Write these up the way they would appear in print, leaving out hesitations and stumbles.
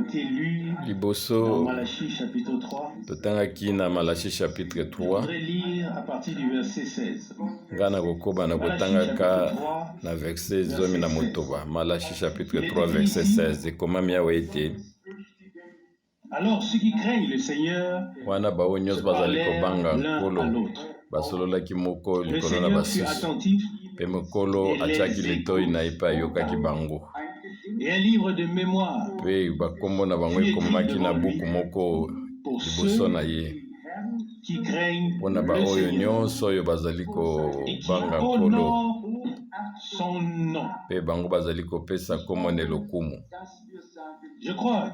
été lus dans liboso Malachie chapitre 3. totangaki na Malachi chapitre Je 3 voudrais lire à partir du verset 16. nga na kokoba na Malachie kotangaka chapitre 3, na verset zomi na motoba. Malachi chapitre Il est 3 écrit verset ici, 16 ekomami awa ete alors ceux qui craignent le Seigneur wana baoyo se nyonso bazali parlèrent kobanga l'un à nkolo l'autre. basololaki moko Le likolo na Seigneur fut basusu attentif mpe mokolo et atiaki les litoi na ye écoute. mpe ayokaki bango Et un livre de mémoire mpe bakombo na bango fut écrit ekomaki na devant lui buku moko pour liboso ceux na ye qui craignent mpona le baoyo Seigneur nyonso oyo bazali et qui kobanga nkolo honorent son nom. mpe bango bazali kopesa kombo na lokumu. Je crois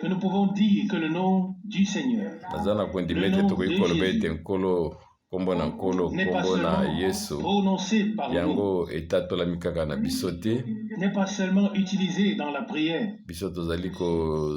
que nous pouvons dire que le nom du Seigneur, naza na kondima ete tokoki koloba ete nkolo kombo na nkolo n'est pas kombo na seulement yesu prononcé par nous, yango etatolami kaka na biso te, n'est pas seulement utilisé dans la prière, biso tozali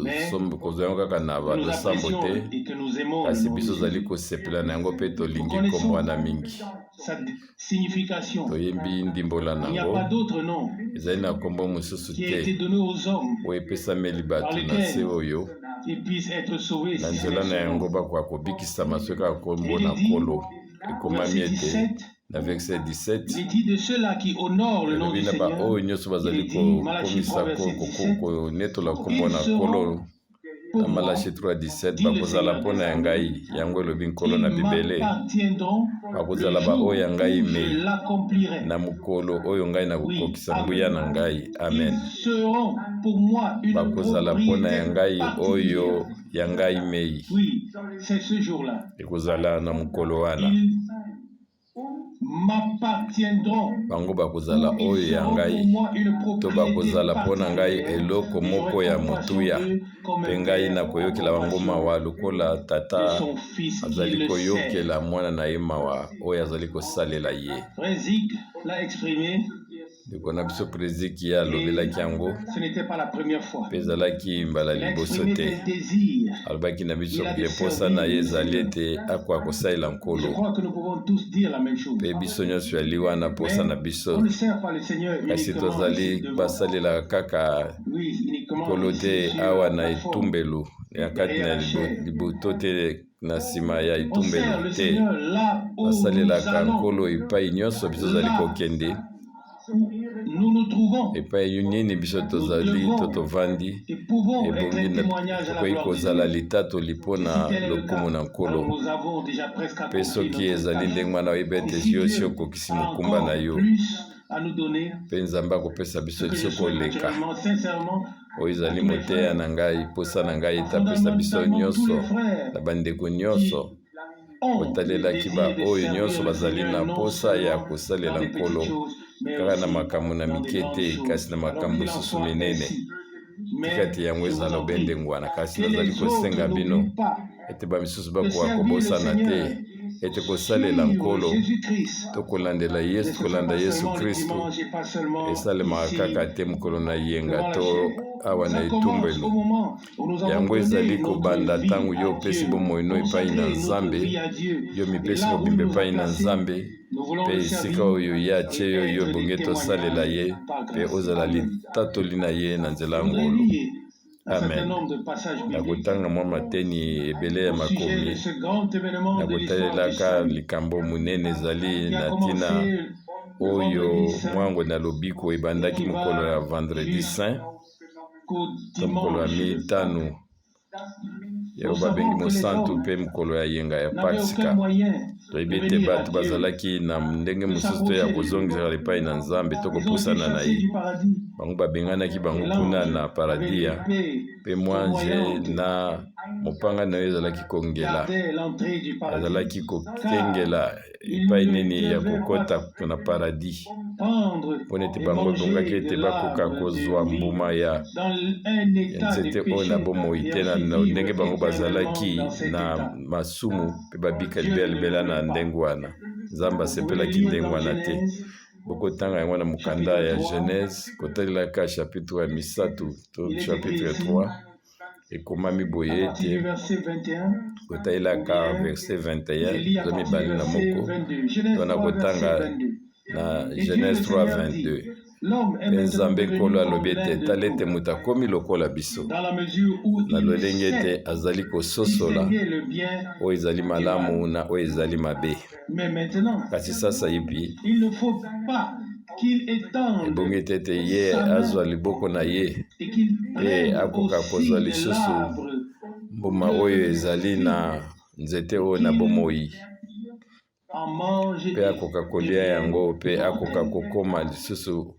mais kozwa yango kaka na que nous balosambo apprécions te, et que nous aimons le kasi nom du biso tozali Seigneur. kosepela na yango mpe Nous tolingi kombo connaissons wana mingi, sa signification. toyembi ndimbola Il n'y a nango. pas d'autre nom Ezali na kombo mosusu qui a été te donné aux hommes oyo epesameli par bato na se lequel oyo ils puissent être sauvés na si ce nzela n'est na son yango nom. bakoka kobikisama soki kaka kombo Il na est dit, nkolo ekomami verset ete 17, na verset il 17 est dit de ceux-là qui honorent le nom du elobi na Seigneur, baoyo nyonso il bazali est dit, Malachie 3, kokomisa verset 17, konetola kombo na ils nkolo seront na pour moi, Malachi 3:17 dit le bakozala Seigneur mpo des na ya armées, ngai yango elobi nkolo qui na bibele m'appartiendront bakozala le baoyo jour ya où ngai je mei l'accomplirai. na mokolo oyo ngai Oui, nakokokisa nguya na amen. ngai, amen. Ils seront pour moi une bakozala mpo na ya propriété ngai oyo particulière. ya ngai mei, Oui, c'est ce jour-là. ekozala na mokolo wana Ils m'appartiendront. bango bakozala Ou oyo ils ya seront pour ngai moi une to propriété bakozala mpo na ngai particulière. eloko Et moko j'aurai ya compassion motuya d'eux comme mpe un ngai père nakoyokela a bango compassion mawa lokola de tata son fils qui azali le sert. koyokela mwana na ye mawa oyo azali kosalela ye. Frère Zig l'a exprimé ndeko na biso preziki ye et alobelaki yango ce n'était pas la première fois. mpe ezalaki mbala Il a liboso exprimé te, des désirs. alobaki na biso Il a ke posa na ye ezali ete akoka kosalela Je nkolo crois que nous pouvons tous dire la même chose. mpe biso nyonso yali wana posa na Mais biso, on ne sert pas le Seigneur kasi uniquement tozali ici devant. basalelaka kaka Oui, uniquement nkolo ici te sur awa na la forme. etumbelu ya kati na libuto te na nsima ya On sert etumbelu le te, Seigneur là où nous basalelaka allons, nkolo epai nyonso biso tozali kokende, où nous nous trouvons. epai nini biso tozali to tovandi, Et pouvons être ebongi un témoignage à la tokoki gloire du kozala Seigneur. litatoli mpo Et si na tel est le lokumu na cas, nkolo. alors nous avons déjà presque Mpe accompli soki notre ezali tâche. ndenge wana oyeba Et ete si yo si Dieu okokisi a mokumba na encore yo, plus à nous donner, mpe nzambe akopesa biso ce que je liso souhaite koleka naturellement, sincèrement, oyo à ezali tous mes moteya frères, na ngai, posa na ngai etapesa biso fondamentalement tous nyonso les frères na bandeko qui nyonso ont le kotalelaki désir de baoyo servir nyonso le bazali Seigneur na non posa ya seulement dans kosalela des nkolo petites choses, mais kaka na aussi makambo na dans des mike grandes te, choses. kasi na Alors makambo qu'il en susu soit minene. ainsi. Mais Tikati yango je vous ezala en prie, obendengo wana, kasi que nazali les autres kosenga bino n'oublient pas ete bamisusu de bakoka servir le kobosana te, Seigneur, ete kosalela nkolo suivre Jésus-Christ. to kolandela Ne yesu, se fait kolanda pas yesu seulement le kristu dimanche et pas seulement esalemaka ici kaka te mokolo na yenga devant la to chaîne. awa na Ça commence au etumbelu. moment où nous avons Yango donné ezali notre kobanda vie ntango yo à opesi Dieu, bomoi no epai na consacrer notre nzambe, vie à Dieu. yo Et mipesi là où il mobimba nous a epai na placés, nzambe, nous voulons mpe le esika servir oyo ye atie yo et yo être ebongi des tosalela ye témoignages par mpe grâce. ozala Amen. litatoli na ye na nzela Je voudrais ngolo. lire un certain Amen. nombre de passages bibliques nakotanga mwa mateni ebele ya au sujet de makomi, ce grand événement de l'histoire du nakotalelaka salut likambo munene ezali qui a na commencé ntina le oyo vendredi saint mwango na lobiko ebandaki mokolo ya vendredi saint jusqu'au to mokolo ya dimanche. mitano ya babengi mosantu mpe mokolo ya yenga ya N'avait aucun pasika. moyen toyebi de ete venir à bato Dieu, bazalaki na ndenge de mosusu to ya s'approcher de kozongisa Dieu. epai na nzambe to Ils ont été kopusana na chassés ye. du paradis. Bango babenganaki bango Et kuna l'ange na avec paradia, l'épée mpe mwanze tournoyante na mopanga na yo ezalaki kongela, gardait l'entrée du paradis. azalaki kokengela epai nini ya kokota na paradis, Prendre mpona ete et bango ebongaki manger ete de bakoka l'arbre kozwa de vie mbuma ya dans un état de nzete oyo na péché bomoi et te na ensuite ndenge vivre bango éternellement bazalaki dans cet na état. masumu mpe babika Dieu ne libela le na veut pas. ndenge wana. Nzambe Vous pouvez asepelaki lire ndenge dans wana te. Genèse, bokotanga yango na mokanda ya chapitre 3. Genèse, kotalelaka chapitre ya misatu to Il est écrit chapitre ici, 3, ekomami à boye partir du ete verset 21, kotalelaka ou bien verset je 21 lis à zo partir du mibale na verset moko 22. Genèse to na 3, verset kotanga 22. na Et Dieu le Genèse 3 Seigneur dit, 22. Mpe Nzambe Nkolo alobi ete tala ete moto akomi lokola biso na lolenge ete azali kososola oyo ezali malamu na oyo ezali mabe. Kasi sasa yipi ebongi ete ete ye azwa liboko na ye mpe akoka kozwa lisusu mbuma oyo ezali na nzete oyo na bomoi mpe akoka kolia yango mpe akoka kokoma lisusu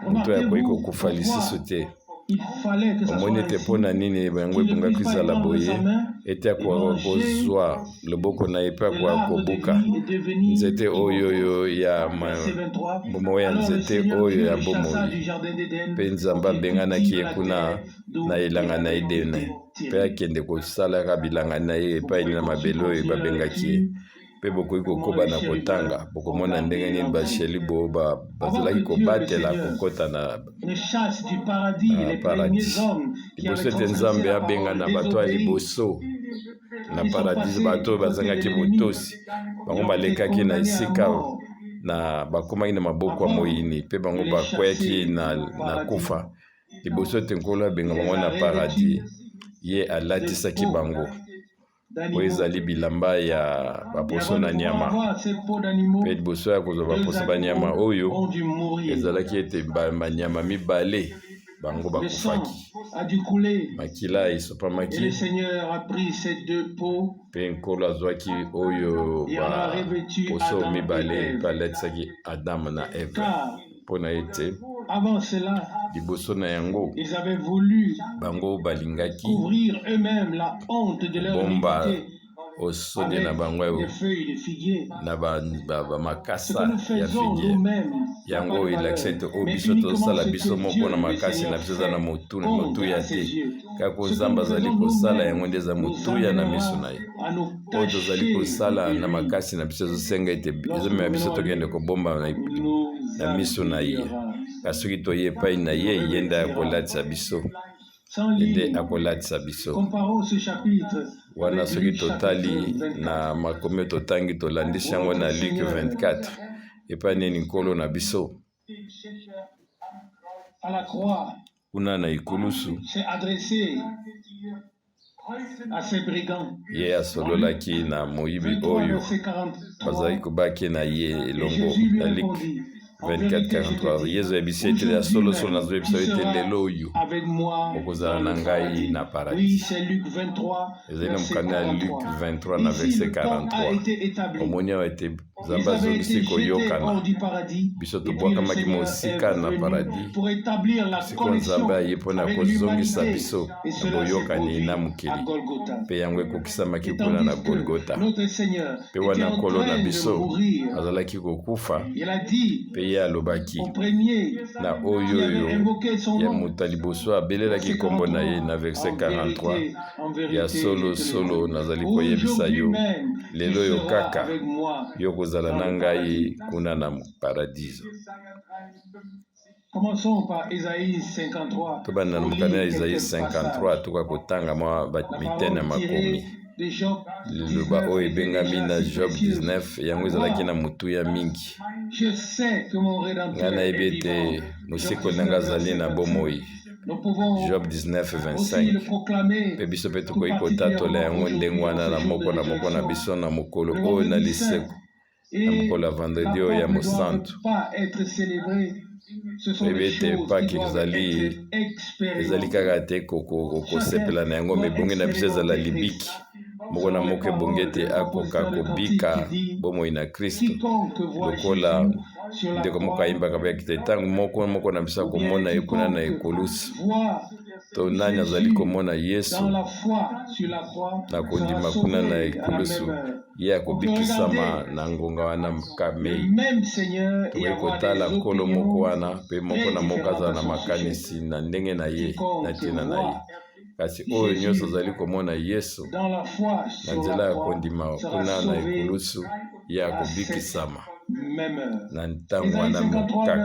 moto akoki kokufa lisusu te. Omoni ete mpo na nini yango ebongaki kozala boye ete akoka kozwa loboko na ye mpe akoka kobuka nzete oyo ya mbuma oyo ya nzete oyo ya bomoi. Mpe Nzambe abenganaki ye kuna na elanga na Edene mpe akende kosalaka bilanga na ye epai na mabele oyo babengaki ye. Mpe bokoki kokoba na kotanga bokomona ndenge nini basheli bo bazalaki kobatela kokota na paradis. Liboso ete Nzambe abengana bato ya liboso na paradis, bato oyo bazangaki botosi bango balekaki na esika na bakomaki na maboko ya moyini mpe bango bakweyaki na kufa. Liboso ete Nkolo abenga bango na paradis, ye alatisaki bango oyo ezali bilamba ya baposo na nyama. Mpe liboso ya kozwa baposo banyama oyo ezalaki ete banyama mibale bango bakufaki, makila esopamaki mpe Nkolo azwaki oyo baposo mibale mpe alatisaki Adamu na Eve mpona ete liboso na yango bango balingaki bomba osode na bango na bamakasa ya figie. Yango elakisa ete oyo biso tozosala biso moko na makasi na biso eza na motuya te, kaka Nzambe azali kosala yango nde eza motuya na miso na ye. Oyo tozali kosala na makasi na biso ezosenga ete ezomema biso tokende kobomba na miso na ye. Kasi soki toye epai na ye, ye nde akolatisa biso, nde akolatisa biso. Wana soki totali na makomi totangi tolandisi yango na Luc 24 epai nini Nkolo na biso kuna na ikulusu ye asololaki na moyibi oyo bazali kobaki na ye elongo na Luc 24:43. Yesu ayebisi ete ya solosolo nazoyebisa ete lelo oyo okozala na ngai na paradis. Ezali na mokanda ya Luc 23 na verset 43. Omoni awa ete Nzambe azongisi koyokana biso tobwakamaki mosika na paradis, siko Nzambe aye mpona kozongisa biso na boyokani na mokili mpe yango ekokisamaki kuna na Golgota. Mpe wana Nkolo na biso azalaki kokufa mpe ye alobaki na oyo ya moto ya liboso abelelaki kombo na ye na verset 43 ya solo solo nazali koyebisa yo lelo oyo kaka yo kozala na ngai kuna na paradiso. Tobanda na mokanda ya Isaïe 53 toka kotanga mwa mitene ya makomi liloba oyo ebengami na Job 19 yango ezalaki na motuya mingi. Ngai nayebi ete mosikoli na ngai azali na bomoi. Job 19:25. Mpe biso mpe tokoki kotatola yango ndenge wana na moko na biso na mokolo oyo na liseku na mokolo ya vendredi oyo ya mosantu. Oyebi ete Pâques ezali kaka te kosepela na yango, mebongi na biso ezala libiki moko na moko ebongi ete akoka kobika bomoi na Kristo lokola ndeko moko ayimbaka bayaki te ntango moko na biso akomona ye kuna na ekolusu to nani azali komona Yesu na kondima kuna na ekolusu ye akobikisama na ngonga wana kamei. Tokoki kotala Nkolo moko wana mpe moko na moko azala na makanisi na ndenge na ye na ntina na ye, kasi oyo nyonso azali komona Yesu na nzela ya kondima kuna na ekolusu ye akobikisama na ntango wana mokaka.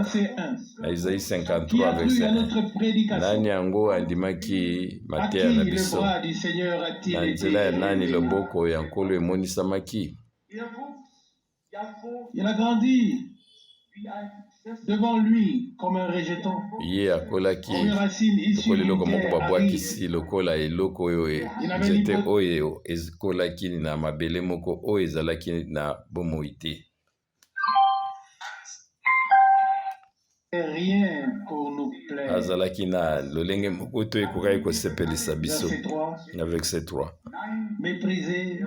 Na Isaïe 53 verset 1. Nani yango andimaki mateya na biso? Na nzela ya nani loboko ya Nkolo emonisamaki? devant lui comme un rejeton. Ye akolaki Comme une racine issue lokola eloko d'une moko terre babwakisi aride. lokola eloko oyo nzete oyo ekolaki na mabele moko oyo ezalaki na bomoi te. Rien pour nous plaire. Azalaki na lolenge moko to ekokaki kosepelisa biso. Verset 3. Na verset 3 Méprisé,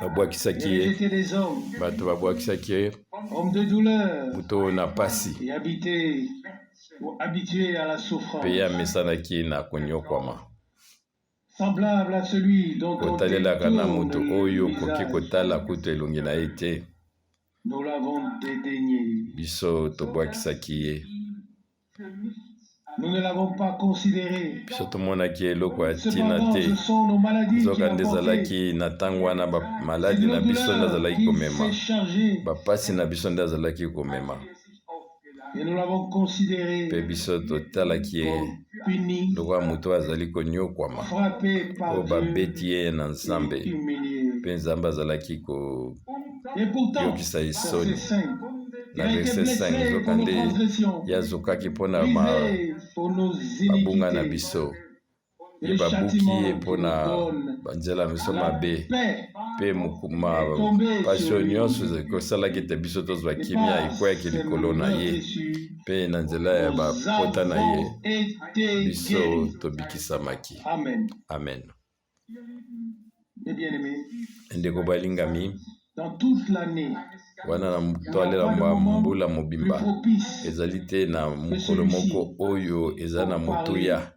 babwakisaki ye rejeté des hommes, bato babwakisaki ye homme de douleur, moto na pasi et habitué à la souffrance. mpe ye amesanaki na konyokwama. Semblable à celui dont on kotalelaka na moto détourne oyo le koki visage. kotala kutu elongi na ye te. Nous l'avons dédaigné. Biso tobwakisaki ye, Nous ne l'avons pas considéré. biso tomonaki eloko ya tina Cependant, te. ce sont nos maladies qui Nzoka nde ont porté. ezalaki na ntango wana bamaladi na biso nde azalaki komema, bapasi na biso nde azalaki komema, Et nous l'avons considéré mpe biso totalaki ye puni, lokola moto azali konyokwama frappé par oyo Dieu babeti ye na Nzambe, et humilié. mpe Nzambe azalaki Et pourtant, koyokisa ye soni. verset 5, il Na a été verset 5 blessé nzoka pour nos nde transgressions, ye azokaki mpona brisé pour nos babunga na iniquités. biso, Et ye le babuki châtiment ye qui mpona nous donne banzela na biso la mabe, paix mpe pasio nyonso ekosalaki ete biso tozwa kimia ekweyaki likolo na ye, mpe na nzela ya bapota na ye biso tobikisamaki. Amen. Amen. Mes bien-aimés, Ndeko balingami, dans toute l'année, wana na toalela mbula plus mobimba propice ezali te na mokolo moko oyo eza na motuya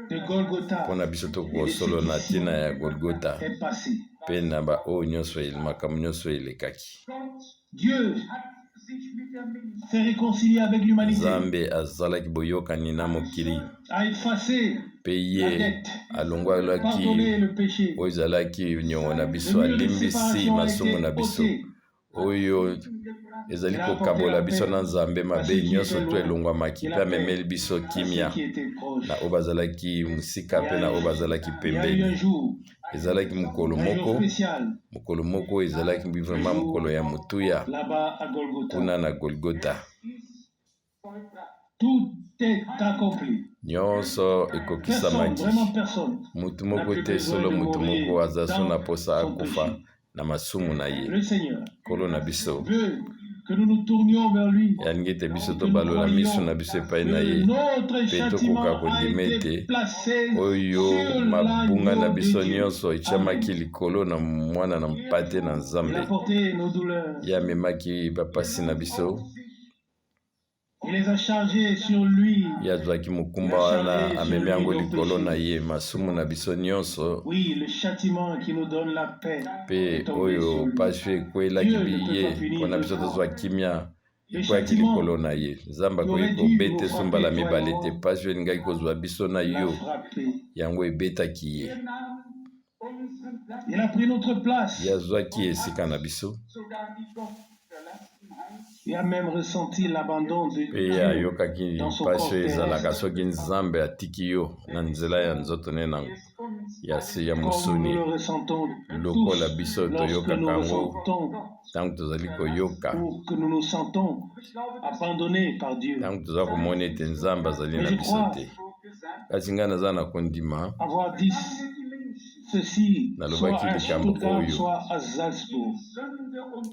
de Golgotha mpona biso tokosolo na ntina ya Golgota est passé. mpe na baoyo nyonso makambo nyonso elekaki. Dieu s'est réconcilié avec l'humanité, Nzambe azalaki boyokani na mokili, a effacé mpe la ye dette, alongwalaki pardonné le péché. oyo ezalaki niongo na Le biso, mur de alimbisi séparation a masumu été na biso ôté. oyo ezali kokabola biso na Nzambe mabe nyonso to elongwamaki, mpe amemeli biso kimia Qui était proche. na oyo bazalaki mosika mpe na oyo bazalaki Il y a eu un pembeni. jour, Ezalaki mokolo un jour moko spécial, mokolo moko ezalaki vraiment mokolo ya motuya là-bas à Golgotha. kuna na Golgota. Tout est accompli. Nyonso Personne, ekokisamaki, vraiment personne. mutu moko te, solo mutu moko aza so na posa akufa na masumu na ye. Le Seigneur Kolo na biso veut que nous nous tournions vers lui. yalingi ete biso tobalola miso na biso epai na ye, Notre mpe tokoka châtiment a kondima été ete placé oyo sur mabunga na l'agneau biso de Dieu. nyonso etiamaki likolo na mwana na mpate na Il a Nzambe. porté nos douleurs. Ye amemaki bapasi na biso, Il les a chargés sur lui. ye azwaki mokumba wana amemi yango likolo na ye, masumu na biso nyonso, Oui, le châtiment qui nous donne la paix mpe est tombé sur oyo lui. pasi ekwelaki ye mpona biso tozwa kimia ekweyaki likolo na ye. Nzambe akoki kobeta esu mbala mibale te, pasi oyo elingaki kozwa biso na Il a yo frappé. yango ebetaki ye. Il a pris notre place. Ye azwaki esika na biso, Il a même ressenti l'abandon de mpe ye Dieu ayokaki dans son pasi corps oyo ezalaka terrestre. soki Nzambe atiki yo na nzela ya nzoto ne na ya Comme mosuni, nous le ressentons lokola tous biso lorsque toyokaka nous yango ressentons ntango tozali koyoka, ou que nous nous sentons abandonnés par Dieu. ntango toza komona ete Nzambe azali Mais na je biso crois te. Kasi ngai naza na kondima avoir dit ceci, Nalobaki soit à likambo Stuttgart, oyo. soit à Salzbourg.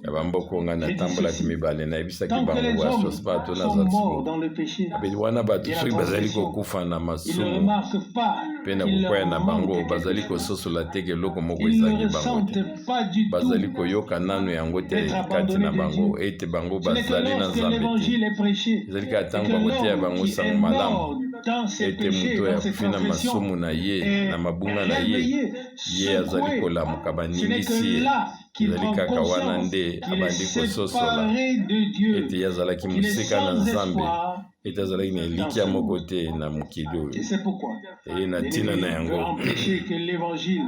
ya bamboko ngai natambolaki mibale, nayebisaki Tant que les bango hommes basospa to na sont morts Salzbourg. dans le péché, Abeli wana bato soki bazali kokufa na ils ne masumu remarquent pas mpe na qu'il leur kokwea na bango, manque bazali quelque chose. kososola te eloko moko Ils ne ezangi bango te, ressentent pas du bazali tout. koyoka nanu yango te d'être kati na abandonné de bango, Dieu. ete bango Ce n'est que bazali na lorsque Nzambe te. l'évangile est prêché, ezali kaka et ntango que bakoteya l'homme bango qui est sango malamu, mort dans ses ete péchés, moto dans ses yakufi na transgressions, masumu na ye est na mabunga na ye, réveillé, ye azali secoué. kolamuka Ce n'est baningisi que ye. là qu'il ezali prend kaka wana conscience nde qu'il est abandi kososola séparé de Dieu, ete ye azalaki qu'il est mosika na sans Nzambe, espoir. ete azalaki na elikya moko te na mokili oyo. Et c'est pourquoi Eye na ntina na l'ennemi veut yango empêcher que l'évangile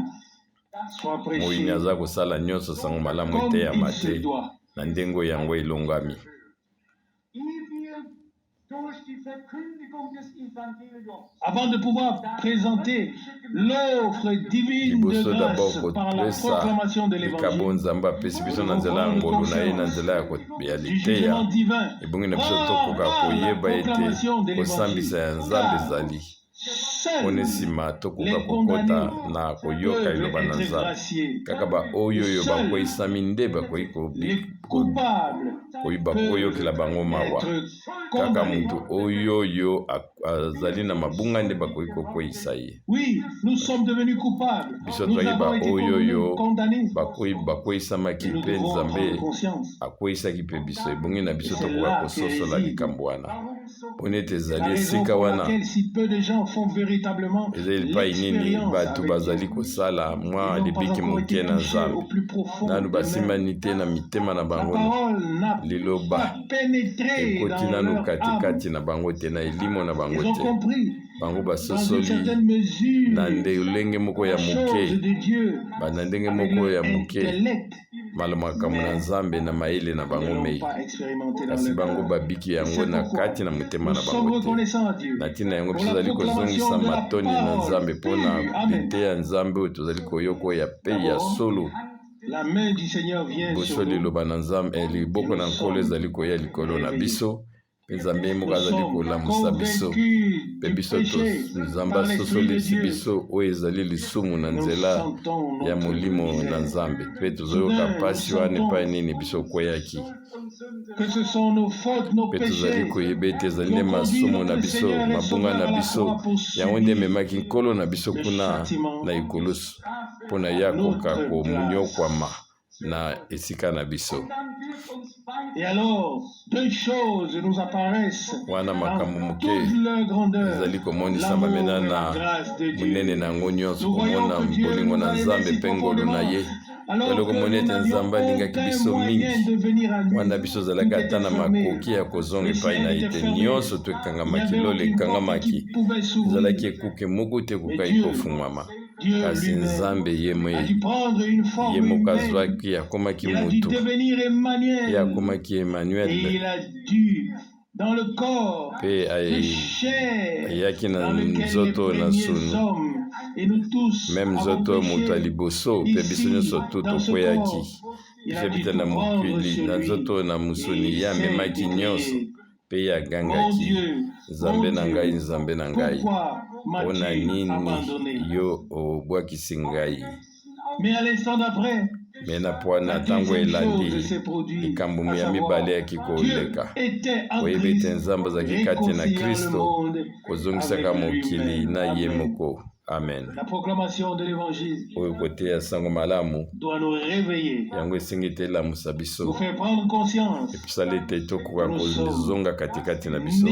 soit prêché moyini aza kosala nyonso sango malamu comme eteyama il se te doit. na ndenge oyo yango elongwami. Avant de pouvoir présenter l'offre divine de grâce par la proclamation de l'évangile, le jugement divin par la proclamation de l'évangile. onesima tokoka kokota na koyoka iloba na nzambe kaka baoyo bakweyisami nde bakoki koyokela bango mawa kaka mutu oyo azali na mabunga nde bakoki kokweyisa ye biso twaki baoyo bakweyisamaki mpe nzambe akweyisaki mpe biso ebongi na biso tokoka kososola likambo wana poni ete ezali esika wana ezali epai nini bato bazali kosala mwa libiki moke na nzambe nanu basimani te na mitema na bango liloba ekoti nanu katikati na bango te na elimo na bango te bango basosoli na ndenge moko ya moke na ndenge moko ya moke makambo na nzambe na mayele na bango mei kasi bango babiki yango na kati na motema na bango te na ntina yango biso tozali kozongisa matoni na nzambe mpona bite ya nzambe oyo tozali koyoka ya pe ya solo boso liloba na nzambe liboko na nkolo ezali koya likolo na biso nzambe moko azali kolamusa biso mpe biso nzambe asosolisi biso oyo ezali lisumu na nzela ya molimo na nzambe mpe tozoyoka pasi wana epai nini biso kweyaki mpe tozali koyeba ete ezali nde masumu na biso mabunga na biso yango nde ememaki nkolo na biso kuna na ikulusu mpo na ye akoka komunyokwama na esika na biso. Et alors, deux choses nous apparaissent wana makambo moke ezali komonisama mena na munene nango nyonso komona bolingo na nzambe mpe ngolu na ye tolo komona ete nzambe alingaki biso mingi wana biso ozalaki ata na makoki ya kozonga epai na ye te nyonso to ekangamaki lolo ekangamaki ezalaki ekuke moko te ekokai kofungwama kasi nzambe ye moko azwaki akomaki mutu ye akomaki Emmanuel mpe ayaki na nzoto na sunu meme nzoto moto ya liboso mpe biso nyonso tu tokweyaki biso bita na mokili na nzoto na musuni ye amemaki nyonso mpe ye agangaki nzambe na ngai nzambe na ngai mpona nini yo obwakisi ngai me na pwana ntango elandi likambo ya mibale yaki koleka koyeba ete nzambe azalaki kati na kristo kozongisaka mokili na ye moko amen. oyo kote ya sango malamu yango esengi ete elamusa biso episala ete tokoka kozonga katikati na biso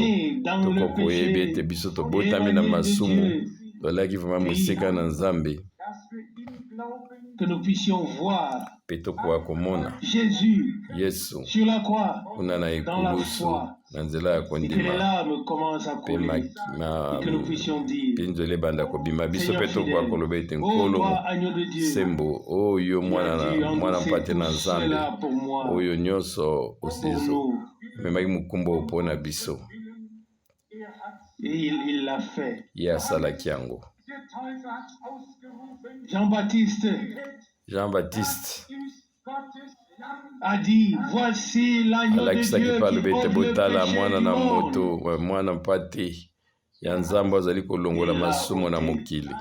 tokoka koyeba ete biso tobotami na masumu tozalaki vraimen mosika na nzambe que nous puissions voir Jésus sur la croix dans la foi, et que les larmes commencent à couler, et que nous puissions dire, ô agneau de Dieu, cela pour moi, pour nous. Et il l'a fait. Jean-Baptiste a dit, voici l'agneau de Dieu qui ôte le péché mwana mpate ya nzambe azali kolongola masumu na mokili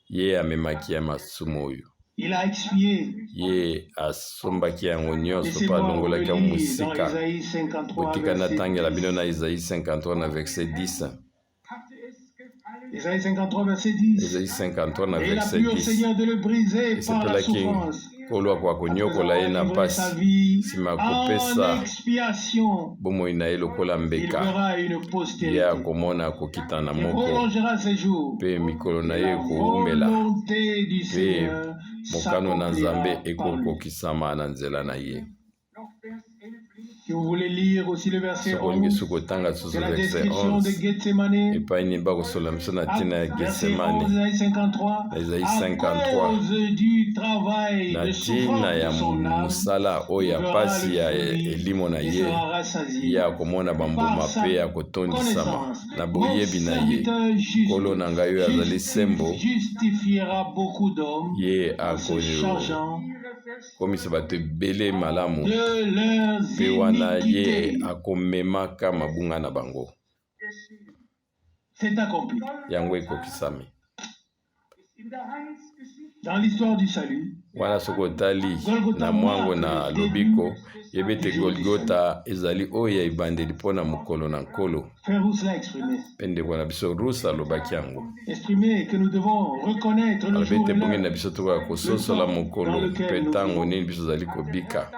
ye amemaki ya masumu oyo ye asombaki yango nyonso mpo alongolaki yango mosika botika natangela bino na Isaïe 53 na verset 10. Isaïe 53 verset 10. Et il a plu au Seigneur de le briser par la souffrance. En expiation, il fera une postérité et prolongera ses jours. Volonté du Seigneur s'accomplira. Si vous voulez lire aussi le verset 11, la la description de Gethsemane, verset 11, Isaïe 53, à cause du travail de souffrance de son âme, il verra le fruit et sera rassasié par sa connaissance. Mon serviteur justifiera beaucoup d'hommes en se chargeant komisa bato ebele malamu de leurs mpe wana ye iniquités. akomemaka mabunga na bango C'est accompli. yango ekokisami Dans l'histoire du salut, wana soki otali na mwango na lobiko yebi ete Golgota ezali oyo ya ebandeli mpo na mokolo na nkolo Frère Rousse l'a exprimé. mpe ndeko na biso rusa alobaki yango Exprimé que nous devons reconnaître le alobi jour ete et bongi na l'heure biso tokoka kososola mokolo mpe ntango nini biso tozali kobika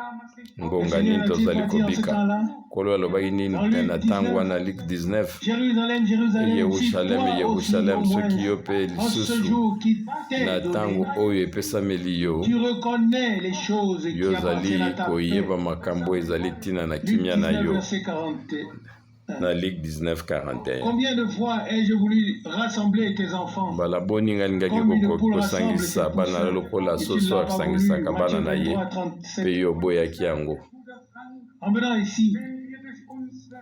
ngonga nini tozali kobika nkolo alobaki nini na ntango wana Luc 19 Jérusalem, Jérusalem, Yerusalem soki yo mpe en ce lisusu jour qui na t'est ntango donné, oyo epesameli yo tu reconnais les choses qui yo ozali appartiennent à ta paix. koyeba makambo ezali ntina na Luc kimia na 19, yo verset 41. na Luc 19:41 Combien de fois ai-je voulu rassembler tes enfants mbala boni nga alingaki kosangisa bana lokola soso asangisaka bana na ye mpe yo oboyaki yango en venant ici?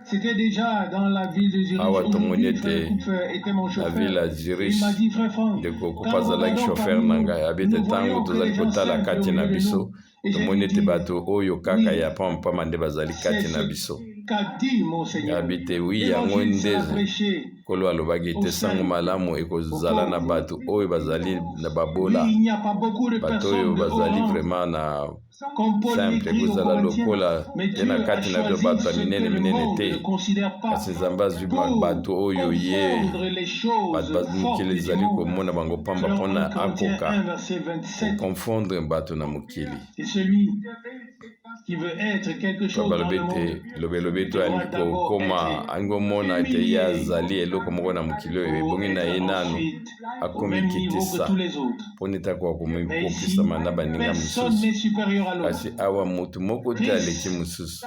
C'était déjà dans la ville de Zurich. awa tomoni Aujourd'hui, Frère ete Kupfer était mon na chauffeur. ville ya Il Zurich m'a dit, Frère Franck, ndeko quand kopa azalaki nous chauffeur regardons na ngai abi ete nous ntango voyons que tozali les gens kotala servent kati au na milieu de biso nous. Et j'ai tomoni ete dit, bato oyo kaka oui, ya pampama nde bazali c'est kati na ce biso qu'a dit mon Seigneur. abi te wi yango L'évangile sera nde prêché. nkolo alobaki ete sango malamu ekozala na bato oyo bazali na babola Oui, il n'y a pas beaucoup de bato oyo personnes de haut bazali rang, vraiment na comme Paul simple l'écrit aux ekozala Corinthiens, lokola mais ye Dieu na a kati na bino choisi bato ya ce que minene le minene monde te ne considère pas kasi nzambe azwi pour bato oyo ye confondre les choses bato fortes mokili du ezali monde. komona bango pamba Selon mpona 1 Corinthiens 1, akoka verset 27, koconfondre bato na mokili c'est celui qui veut être quelque chose dans balobi le monde. ete lobelobi to alingi kokoma alingi komona ete ye azali eloko moko na mokili oyo ebongi na ye nanu Ensuite, au akomi même niveau que kitisa tous les autres. mpo neti akoka Mais ici, komikokisama na baninga personne mosusu n'est supérieur à l'autre. kasi awa motu moko te aleki mosusu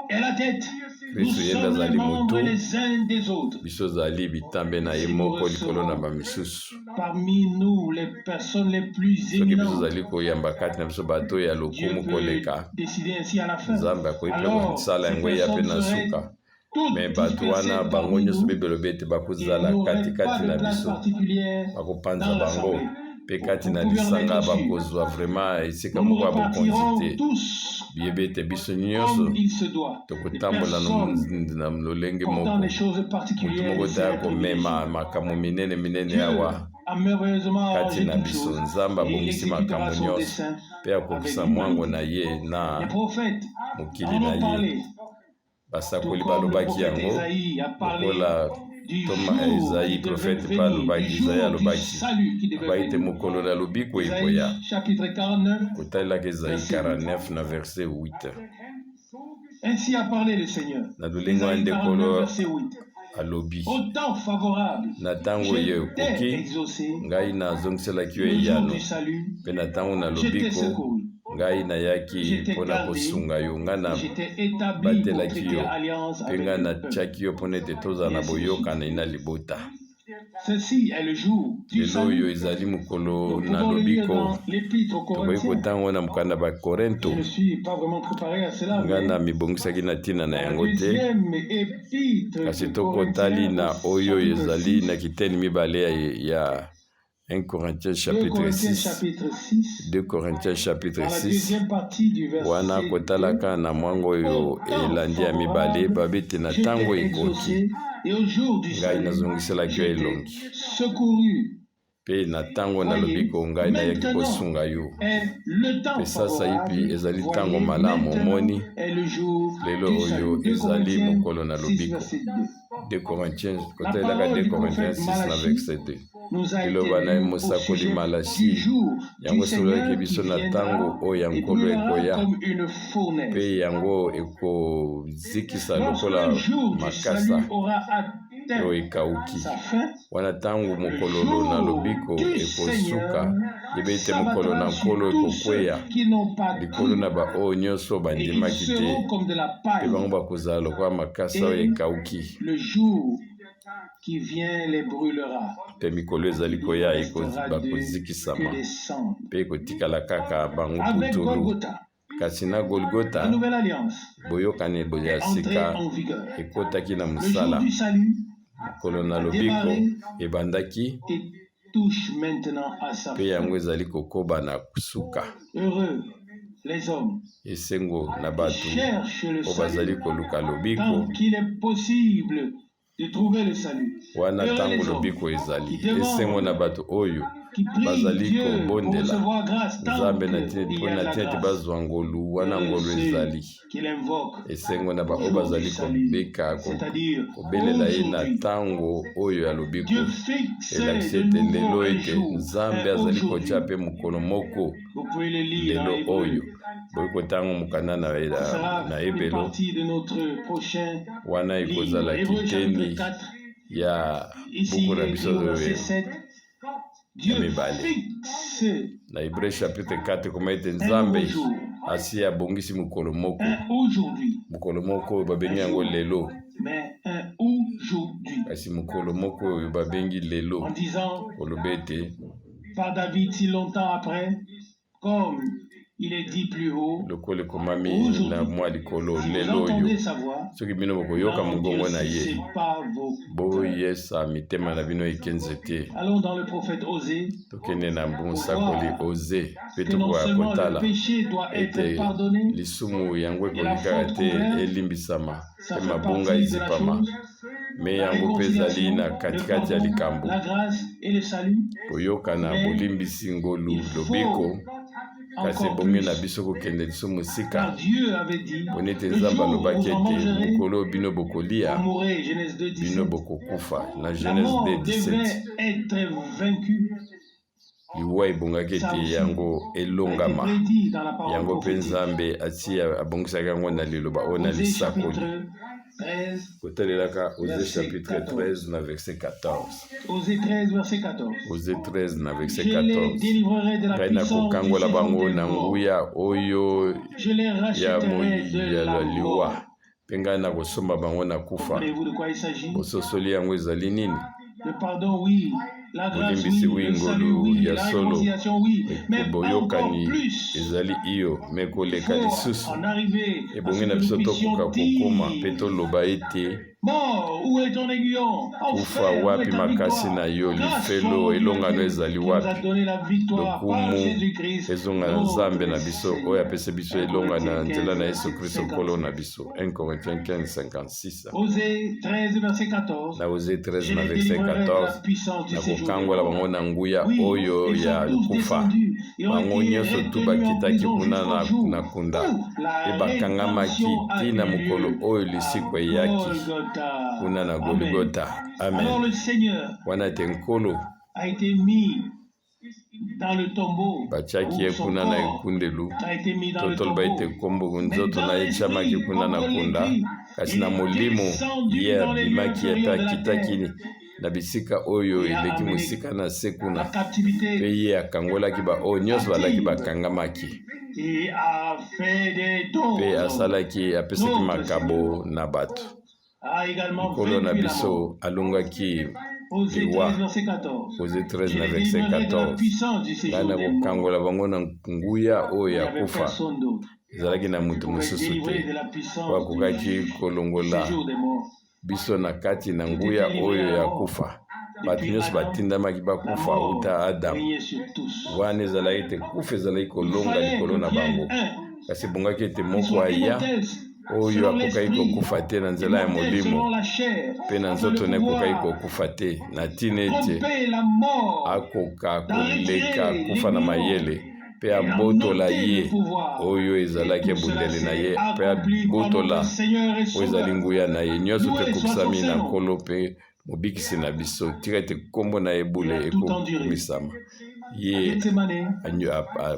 Et la tête, nous Kristo ye nde sommes les azali membres motu les uns des autres. biso ozali bitambe na ye moko likolo na bamisusu Parmi nous, les personnes les plus soki biso éminentes, ozali koyamba kati na biso bato ya Dieu lokumu peut koleka décider ainsi à la fin. nzambe akoki mpe Alors, kosala ces yango eya mpe personnes na seraient suka toutes me bato wana dispersées bango parmi nyonso nous mpe belobi ete et bakozala n'auraient katikati pas na de place biso particulière bakopanza dans bango l'assemblée. mpe kati na Vous pouvez en lisanga être sûr. bakozwa vraiment esika Nous nous moko ya bokonzi repartirons te tous yebi ete biso nyonso comme il se doit. Les tokotambola personnes na lolenge portant moko des choses motu particulières moko ici te à akomema makambo minene minene Dieu awa a merveilleusement kati arrangé na toutes biso choses nzambe et il abongisi exécutera makambo son nyonso dessein mpe avec akokisa mwango na l'humanité. ye na Les prophètes mokili en na ont ye parlé, tout basakoli comme le balobaki prophète yango Isaïe a parlé lokola du toma jour Ezaïe qui devait prophète mpe venir, du alobaki jour Ezaïe du alobaki salut qui devait abai ete venir. mokolo na lobiko Isaïe ekoya chapitre 49, kotalelaka Ezaïe verset 49 na verset 8 ainsi a parlé le Seigneur. na lulingo ya Isaïe 49, ndekolo verset 8. alobi Au temps favorable, na ntango je ye t'ai ekoki exaucé, ngai nazongiselaki yo le jour eyano du salut, mpe na ntango na je t'ai lobiko secouru, ngai nayaki je t'ai mpona gardé, kosunga yo ngai na je t'ai établi pour batelaki traiter yo alliance mpe avec ngai le peuple. natiaki yo mpona ete tozala na boyokani na libota Ceci est le jour du lelo oyo salut. ezali mokolo Nous na pouvons le lire lobiko dans l'épître aux tokoki Corinthiens. kotango na mokanda bakorinto Je ne suis pas vraiment préparé à cela, ngai mais na mibongisaki na ntina na la yango te deuxième épître kasi aux tokotali Corinthiens, na au oyo chapitre ezali 6, na kiteni mibale ya 1 Corinthiens 2 chapitre Corinthiens 6 chapitre 6, 2 Corinthiens chapitre dans la 6 deuxième partie du wana verset 2, kotalaka na mwango oyo elandi ya mibale babi ete na je ntango t'ai ekoki exaucé, et au jour du ngai salut, nazongiselaki yo je t'ai elongi secouru. mpe na ntango na lobiko ngai nayaki kosunga yo Est le temps mpe sasa ye mpe favorable, ezali voyez, ntango malamu omoni maintenant est le jour lelo du oyo salut. 2 ezali Corinthiens mokolo na 6, lobiko verset 2. 2 Corinthiens La kotelaka parole 2 du Corinthiens prophète 6 na Malachie verset 2 nous a été liloba na ye lu au mosakoli sujet du Malachi jour yango du esololaki Seigneur qui biso na ntango viendra oyo ya et nkolo brûlera ekoya comme une fournaise. mpe yango ekozikisa Lorsque lokola le jour du makasa salut aura oyo ekauki wana ntango mokolo na lobiko ekosuka yeba ete mokolo na nkolo ekokweya likolo na baoyo nyonso bandimaki te mpe bango bakozala lokola makasa oyo ekauki mpe mikolo ezali koya bakozikisama mpe ekotikala kaka bango putulu. Kasi na Golgotha boyokani ya sika ekotaki na mosala mokolo na lobiko ebandaki mpe yango ezali kokoba na suka. Esengo na bato oyo bazali koluka lobiko wana ntango lobiko ezali. Esengo na bato oyo bazali kobondela Nzambe na tina ete bazwa ngolu wana ngolu ezali. Esengo na baoyo bazali kobeka kobelela ye na ntango oyo ya lobiko elakisi ete lelo ete Nzambe azali kotia mpe mokolo moko lelo oyo boyi kotango mokanda na ebelo wana ekozala kiteni ya buku na biso ya mibale na Hébreux chapitre 4 koma ete Nzambe asi abongisi mokolo moko oyo babengi yango lelo, kasi mokolo moko oyo babengi lelo koloba ete par David si longtemps après, comme il est dit plus haut, lokolo ekomami na mwa likolo lelo oyo soki bino bokoyoka mongongo na ye boyesa mitema na bino ekenze te. Tokende na mbonsakoli Oze mpe tokoya kotala ete lisumu yango ekoki kaka te elimbisama mpe mabunga ezipama me yango mpe ezali na katikati ya likambo koyoka na bolimbisi ngolu lobiko kasi ebongi na biso kokende liso mosika poni ete Nzambe alobaki ete mokolo bino bokolia bino bokokufa na Genèse 2:17. Liwa ebongaki ete yango elongama yango mpe Nzambe ati abongisaki yango na liloba oyo na lisakoli kotalelaka Osée chapitre 13 na verset 14. Osée 13 verset 14. Osée 13 na verset 14. Ngai nakokangola bango na nguya oyo ya liwa mpe ngai nakosomba bango na kufa. Bososoli yango ezali nini? Bolimbisi ngolu ya solo boyokani ezali iyo me koleka lisusu ebongi na biso tokoka kokoma mpe toloba ete kufa wapi makasi na yo lifelo elongano ezali wapi lokumu ezonga na Nzambe na biso oyo apesa biso elonga na nzela na Yesu Kristo nkolo na biso. 1 Corinthiens 15:56. Na Osée 13 na verset 14 nakokangola bango na nguya oyo ya kufa bango nyonso tu bakitaki kuna na kunda mpe bakangamaki ntina mokolo oyo lisiko eyaki kuna na Golgotha. Amen. Wana ete nkolo batiaki ye kuna na ekundelu totoloba ete nkombo nzoto na ye etiamaki kuna na kunda kasi na molimo ye abimaki ye mpe akitaki na bisika oyo eleki mosika na se kuna mpe ye akangolaki baoyo nyonso balaki bakangamaki mpe asalaki apesaki makabo na bato. Nkolo na biso alongaki liwa Osée 13 na verset 14 ngai nakokangola bango na nguya oyo ya kufa. Ezalaki na moto mosusu te oyo akokaki kolongola biso na kati na nguya oyo ya kufa. Bato nyonso batindamaki bakufa uta Adamu wana ezalaki ete kufa ezalaki kolonga likolo na bango kasi ebongaki ete moko aya oyo akokaki kokufa te na nzela ya molimo mpe na nzoto na ekokaki kokufa te na ntina ete akoka koleka kufa na mayele mpe abotola ye oyo ezalaki ebundeli na ye mpe abotola oyo ezali nguya na ye. Nyonso tekokisami na nkolo mpe mobikisi na biso tika ete nkombo na ebule ekokumisama ye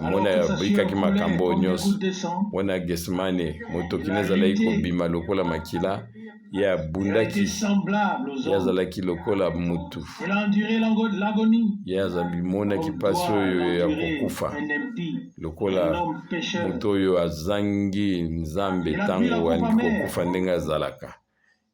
mona boyikaki makambo nyonso mona Getsemane moto kino ezalaki kobima lokola makila ye Il a abundaki été semblable aux ye hommes. azalaki lokola mutu Il a enduré l'agonie. ye azabimonaki Comme mpasi doit oyo ya l'endurer kokufa un impie, un lokola homme pécheur. moto oyo azangi nzambe Il a pris la ntango coupe andi amère. kokufa ndenge azalaka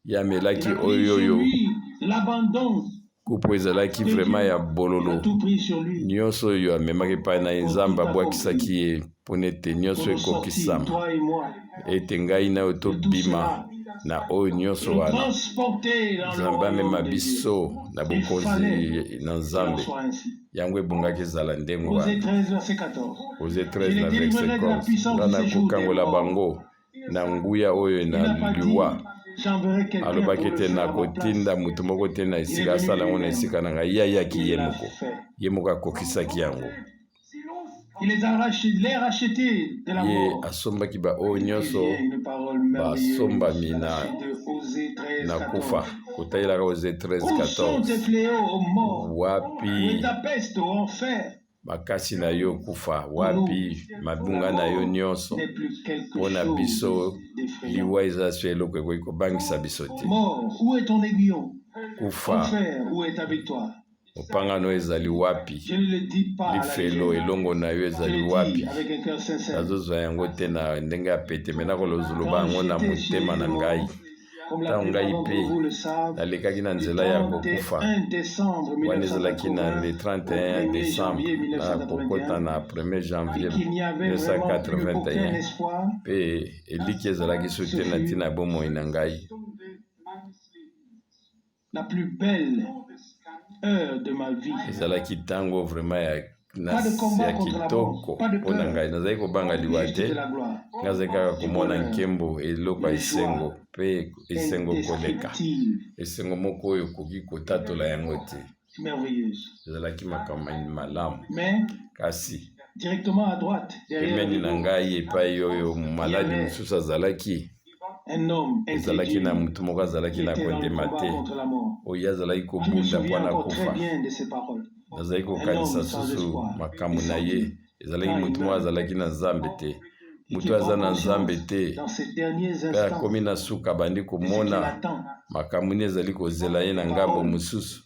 ye Il amelaki a pris oyo sur oyo lui l'abandon. kupu ezalaki vraiment ya Il a bololo tout pris sur lui. nyonso oyo amemaki epai na ye nzambe abwakisaki ye mpo nete nyonso Pour nous sortir, ekokisama toi et moi, ete ngai na yo de tout tobima cela, na oyo nyonso nous wana transporter dans le nzambe amema royaume de Dieu. biso na Il bokonzi fallait na qu'il en nzambe soit ainsi. yango ebongaki ezala ndenge Osée wana 13, verset 14. oze Je 13 les na verset délivrerai de la 14 puissance nga de ces jours des nakokangola morts. bango na nguya oyo Il n'a na pas dit, liwa j'enverrai quelqu'un pour alobaki le ete faire à ma nakotinda place. moto moko te na Il esika est asala yango venu na lui-même. esika na ngai ye ayaki Il ye l'a moko fait. ye moko akokisaki yango Il les a rachetés de la ye mort. asombaki baoyo Il y nyonso a une parole merveilleuse basombami à la suite de Osée 13, na 14. kufa kotalelaka oze 13 Où sont tes 14 fléaux, ô mort? Où est wapi ta peste, ô enfer? makasi na yo kufa wapi mabunga na yo nyonso N'est plus quelque mpo na biso chose d'effrayant. liwa eza so eloko ekoki kobangisa biso te Mort, où est ton aiguillon? kufa Enfer, où est ta victoire? mopangano ezali wapi Je ne le dis pas à la lifelo légère. elongo na yo Je ezali le dis wapi avec un cœur sincère. nazozwa yango te na ndenge ya pete me nakolozoloba yango na motema na ngai Comme la ntango ngai plupart mpe d'entre vous le savent, nalekaki na le nzela ya kokufa 31 décembre wana ezalaki na 1980 le 31 au 1er décembre janvier na kokota 1981, na 1er janvier et qu'il n'y avait vraiment plus aucun 1981 espoir, mpe eliki ezalaki so te na ntina ya bomoi na ngai la plus belle heure de ma vie. ezalaki ntango vraiment ya Pas de combat ya contre la kitoko mort, pas de mpo na peur, ngai nazali kobanga liwa juste te de la gloire, ngai azali kaka komona nkembo eloko ya esengo mpe esengo koleka indescriptible, esengo moko oyo okoki kotatola yango te merveilleuse. ezalaki makambo malamu Mais kasi directement à droite, derrière pembeni na le ngai epai oyo maladi mosusu azalaki un homme ezalaki na incrédule motu moko azalaki qui na était dans le kondima combat te contre la mort. oyo azalaki Je me kobunda mpo souviens na encore très kufa bien de ces paroles. nazalaki kokanisa susu makambo na ye ezalaki motu moko azalaki na nzambe te motu aza na nzambe te Dans ces derniers mpe instants, akomi na suka bandi ce qu'il komona attend makambo nini ezali kozela ye na ngambo mosusu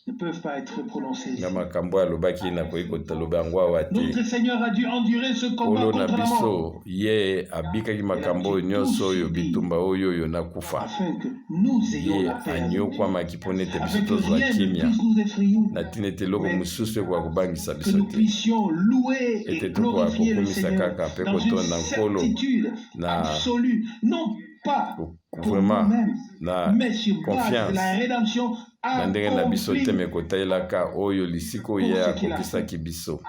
ne peuvent pas être prononcés. nga makambo oyo alobaki nakoki kotaloba yango awa te Notre Seigneur a dû endurer ce combat kolo na contre la mort biso ye abikaki makambo oyo nyonso oyo bitumba oyo nakufa afin que nous ayons ye la paix, anyokwamaki mpo nete biso afin que tozwa rien ne kimia puisse nous effrayer, na ntina ete eloko mosusu ekoka kobangisa que biso nous te puissions louer ete et tokoka glorifier le kokomisa Seigneur kaka mpe dans une kotonda nkolo certitude na absolue, non pas pour vraiment nous-mêmes, na mais sur base de confiance la rédemption na ndenge na biso te accomplie. me kotalelaka oyo lisiko ye akokisaki biso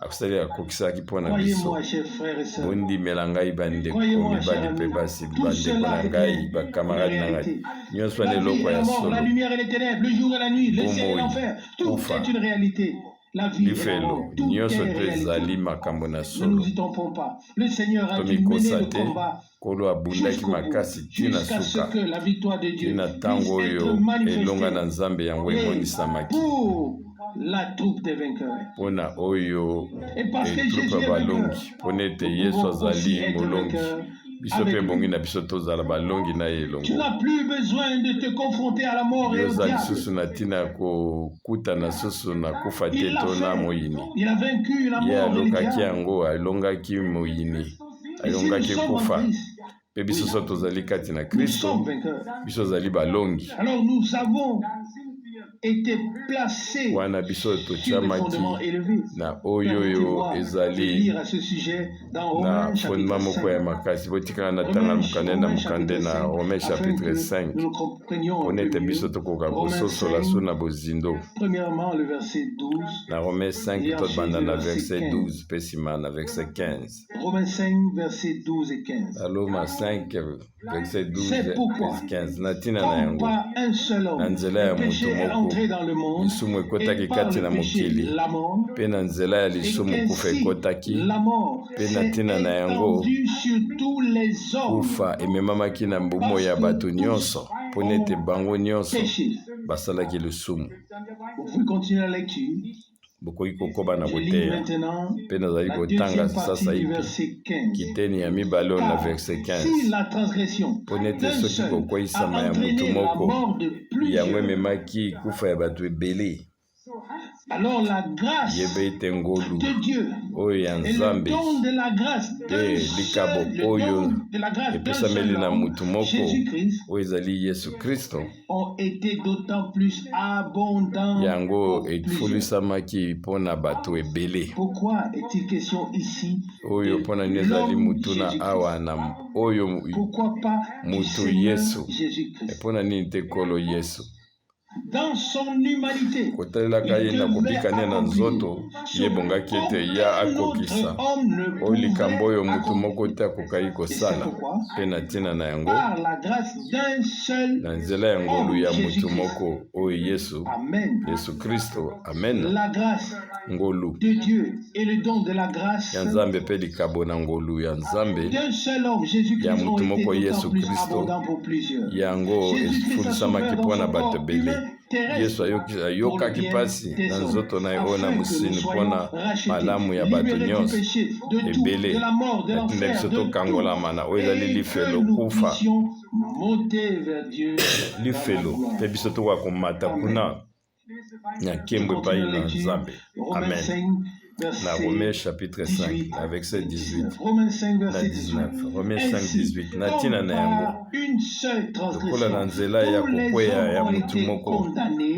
akosali akokisaki mpo na biso Croyez-moi, chers frères et sœurs, bondimela ngai bandeko Croyez-moi, mibali cher mpe ami, basi tout bandeko cela na est ngai une bakamarade na ngai réalité. nyonso wana La vie eloko et ya la mort, la solo lumière et les ténèbres, le jour et la nuit, le ciel et Bomoi, l'enfer, tout kufa, est une réalité. La vie et la lifelo mort, tout est nyonso te réalité. ezali makambo na Ne solo nous y trompons pas. Le Seigneur a dû mener tomikosa le te combat kolo abundaki jusqu'au bout, makasi tina jusqu'à ce suka que la victoire de Dieu tina puisse ntango être oyo elonga na manifestée. nzambe yango Et emonisamaki pour la troupe des vainqueurs. mpona oyo Et parce que Jésus etrupe est balongi vainqueur, mpona ete nous yesu pouvons aussi azali être molongi vainqueurs biso avec mpe lui. bongi na biso tozala balongi na ye Tu elongo n'as plus besoin de te confronter à la mort et au yoza diable. lisusu na ntina ya kokutana susu na kufa te Il l'a to na fait. moyini Il a vaincu la ye mort et le alokaki diable. yango alongaki moyini Et si nous alongaki sommes en kufa Christ, mpe biso so tozali kati na nous kristo sommes vainqueurs. biso ozali balongi Alors nous avons été placés wana biso sur des totiamaki fondements élevés. na oyo oyo Permettez-moi de ezali lire à ce sujet dans na Romains fondement chapitre moko ya 5. makasi botikala na tanga mokande na mokande na Romain afin chapitre que 5 nous comprenions mpona un ete peu biso mieux. tokoka Romains kososola 5, so na bozindo premièrement le verset 12. na Romain 5 Et tobanda ensuite, na verset verset 15. 12 mpe nsima na verset 15 Romains 5, versets 12 et 15. Roma 5 verset 12 C'est pourquoi, verset 15 na ntina na comme yango par un seul na homme, nzela ya le péché moto est moko entré dans le monde, lisumu ekotaki et par kati le na péché, mokili la mort, mpe na nzela ya et lisumu kufa qu'ainsi ekotaki la mort mpe na s'est ntina na yango étendue sur tous les hommes, kufa ememamaki na mbumo ya bato nyonso mpona ete bango nyonso péché. basalaki lisumu Vous pouvez continuer la lecture. bokoki kokoba na Je lis koteya maintenant mpe nazali la kotanga deuxième sasa partie du ipi verset 15. kiteni ya mibale na Car verset si 15 la transgression mpo nete d'un soki seul kokweyisama a ya motu entraîné la moko mort de yango plusieurs, ememaki kufa ya bato ebele alors la grâce yebe ete ngolu de Dieu oyo ya et le nzambe don de la grâce mpe d'un likabo seul, le oyo don de la grâce d'un seul epesameli na homme, mutu moko Jésus-Christ, oyo ezali yesu kristo ont été d'autant plus abondants yango pour plusieurs. efulisamaki mpo na bato ebele Pourquoi est-il question ici oyo de mpo na nini ezali l'homme mutuna awa Jésus-Christ? na oyo Pourquoi pas du mutu Seigneur yesu Jésus-Christ? mpo na nini te nkolo yesu Dans son humanité, kotalelaka ye na kobikania na nzoto ye ebongaki ete ya akokisa oyo likambo oyo mutu moko te akokaki kosala mpe na ntina na yango par la grâce d'un seul na nzela ya ngolu ya mutu Jésus-Christ. moko oyo yesu Amen. yesu kristo amen La grâce ngolu de Dieu et le don de la grâce ya nzambe mpe likabo na ngolu ya nzambe d'un seul homme, Jésus-Christ, ya ont mutu été moko d'autant yesu plus kristo abondants pour plusieurs. yango Jésus-Christ a efulisamaki souffert dans mpo na son bato corps ebele humain terrestre yesu ayokaki mpasi na nzoto na ye oyo na mosini mpo na malamu ya bato nyonso ebele natinda biso tokangolama na oyo ezali lifelo kufa lifelo te biso tokoka komata kuna na nkembo epai na nzambe amen na Romains chapitre 5 na verset 18 na 19 Romains 5 18 na ntina na yango lokola na nzela ya kokweya ya mutu moko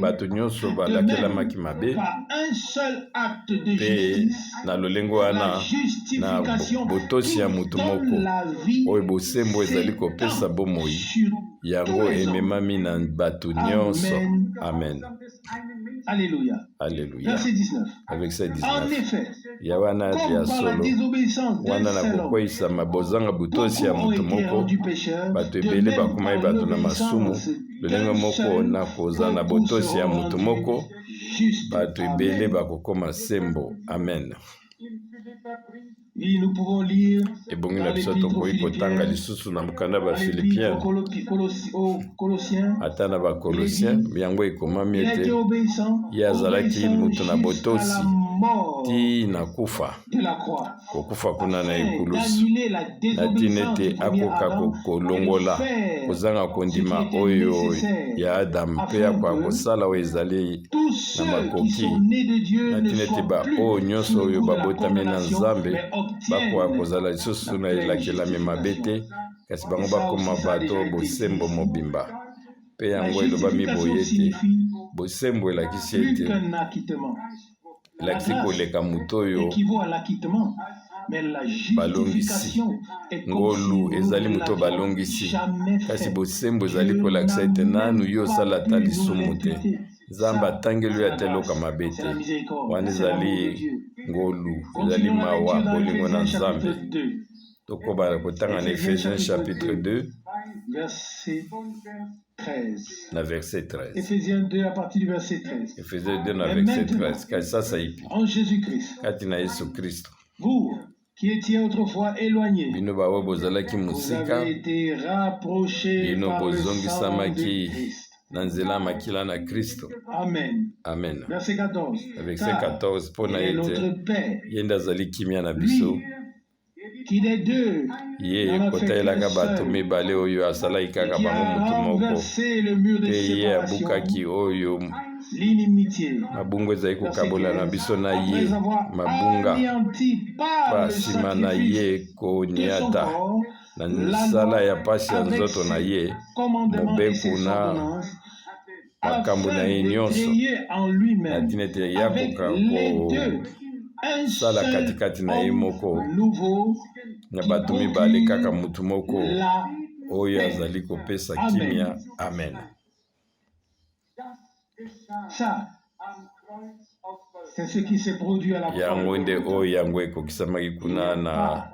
bato nyonso balakelamaki mabe mpe na lolenge wana na botosi ya mutu moko oyo bosembo ezali kopesa bomoi yango ememami na bato nyonso amen. Alléluia. Alléluia. Verset 19. Verset 19. En effet, yawana ya solo wana na kokweyisama bozanga butosi ya mutu moko bato ebele bakomai bato na masumu lolenge moko na koza na botosi ya mutu moko bato ebele bakokoma sembo amen. Oui, nous pouvons lire ebongi na biso tokoki kotanga lisusu na mokanda ba Philippiens ata na bakolosien yango ekomami ete ye azalaki mutu na botosi ti na kufa kokufa kuna na ekulusu na ntina ete akoka kolongola kozanga kondima oyo ya adamu mpe akoka kosala oyo ezali na makoki na ntina ete baoyo nyonso oyo babotami na nzambe bakoka kozala lisusu na elakelami mabe te kasi bango bakoma bato bosembo mobimba mpe yango elobami boye ete bosembo elakisi ete elakisi koleka moto oyo balongisi ngolu ezali moto balongisi kasi bosembo ezali kolakisa ete nanu yo osala ata lisumu te nzambe atangeli oyo ateloka mabe te wana ezali ngolu ezali mawa bolingo na nzambe tokobana kotanga na Ephésiens chapitre 2 na verset 13. Ephésiens 2 à partir du verset 13. Ephésiens 2 na verset 13. Kasi sasa ipi en Jésus-Christ, kati na Yesu Kristo vous qui étiez autrefois éloignés, bino baoyo bozalaki vous mosika avez été rapprochés bino par le sang de bozongisamaki Christ. na nzela makila na Kristo Amen. amen. Verset 14. Verset Car 14 mpo na il est ye te notre Père, ye nde azali kimia na biso qui des deux ye n'en a fait kotalelaka qu'un bato seul, mibale oyo asalaki kaka qui bango a motu moko renversé le mur de mpe ye séparation, abukaki oyo l'inimitié, mabunga ezali kokabola na biso na ye après avoir mabunga anéanti par pa le nsima na sacrifice ye de son koniata corps, na misala ya pasi ya avec nzoto na ye commandements et ses mobeku na ordonnances, makambo na ye afin de nyonso créer en na lui-même ntina ete avec yakoka les deux un kosala seul katikati na ye moko homme nouveau na qui bato mibale procure kaka mutu moko la oyo paix. azali kopesa Amen. kimia amen. Ça, c'est ce qui s'est produit à la yango croix nde oyo yango ekokisamaki kuna na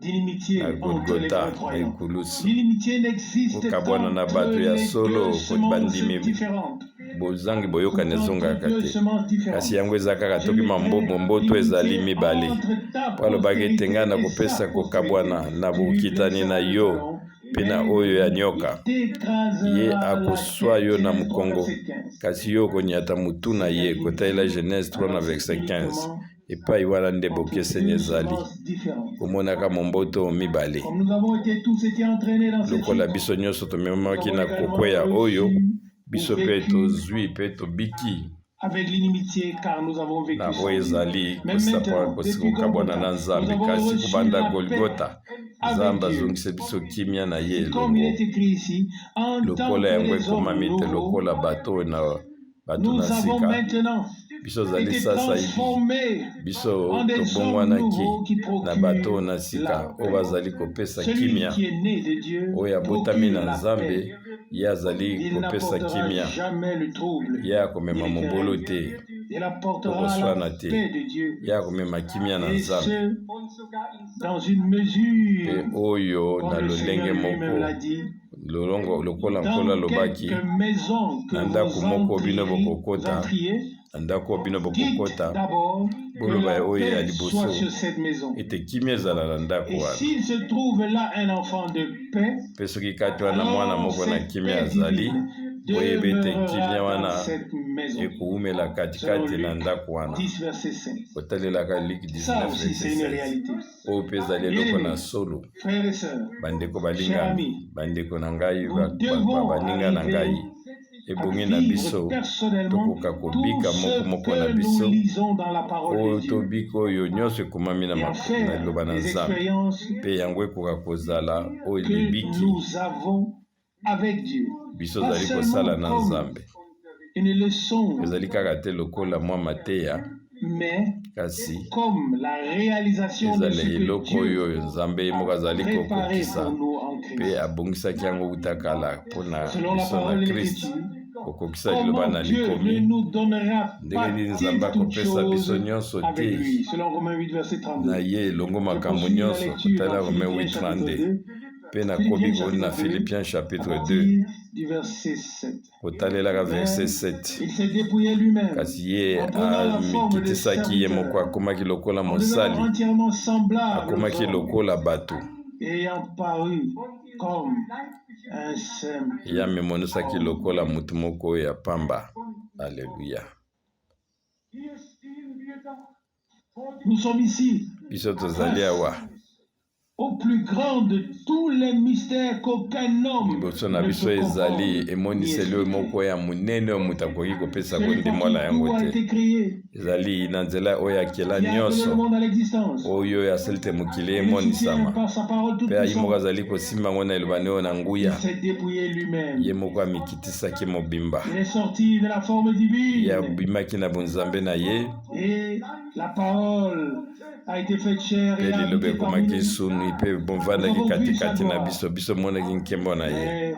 d'inimitié na entre les Golgotha vrais na croyants. ekulusu L'inimitié n'existe kokabwana na qu'entre bato ya les solo deux semences bandimi différentes. bozangi boyokani ezongaka Deux te semences différentes. kasi yango eza kaka toki mambomo mboto ezali mibale po alobaki ete ngai nakopesa kokabwana na bokitani na yo pena oyo ya nyoka ye akoswa yo na mukongo kasi yo konyata mutu na ye kotalela Genèse 3 na verset 15 epai wana nde bokeseni ezali komonaka momboto mibale lokola biso nyonso tomemaki na kokweya oyo biso mpe tozwi mpe tobiki avec l'inimitié car nous avons vécu na oyo ezali kokabwana na Nzambe kasi kubanda Golgota Nzambe azongisa biso kimia na ye lokola yango ekomami te lokola bato na sika biso zali sasa ibi biso tobongwanaki na bato na sika oyo bazali kopesa kimia oyo abotami na Nzambe ye azali kopesa kimia ye akomema mobolo te tokoswana te ye akomema kimia na Nzambe mpe oyo na lolenge moko lokola Nkolo alobaki na ndako moko bino bokokota na ndako bino bokokota boloba oyo ya liboso ete kimia ezala na ndako wana mpe soki kati wana mwana moko na kimia azali boyeba ete kimia wana ekowumela katikati na ndako wana kotalelaka Luke 19 oyo mpe ezali eloko na solo bandeko balingami bandeko na ngai baninga na ngai ebongi na biso tokoka kobika moko na biso oyo tobika oyo nyonso ekomami na liloba na Nzambe mpe yango ekoka kozala oyo libiki biso ozali kosala na Nzambe ezali kaka te lokola mwa mateya kasi ezali eloko oyo Nzambe moko azali kokokisa mpe abongisaki yango wuta kala mpona biso na Kristo kokokisa liloba na likomi ndenge nini Nzambe akopesa biso nyonso te na ye elongo makambo nyonso kotala Romains 8:32 mpe nakobi koni na Philippiens chapitre 2 kotalelaka verset 7 kasi ye amikitisaki ye moko akomaki lokola mosali akomaki lokola bato ye amemonisaki lokola mutu moko oyo ya pamba. Alleluya. Biso tozali awa au plus grand de tous les mystères qu'aucun homme liboso na biso ezali emoniseli oyo moko ya monene oyo moto akoki kopesa ko nde mwana yango te ezali na nzela oyo akela nyonso oyo asali te mokili emonisama mpe ayi moko azali kosimba yango na elobani oyo na nguya ye moko amikitisaki mobimba ye abimaki na bonzambe na ye mpe liloba ekomaki suni mpe bomvandaki katikati na biso monaki nkembo na ye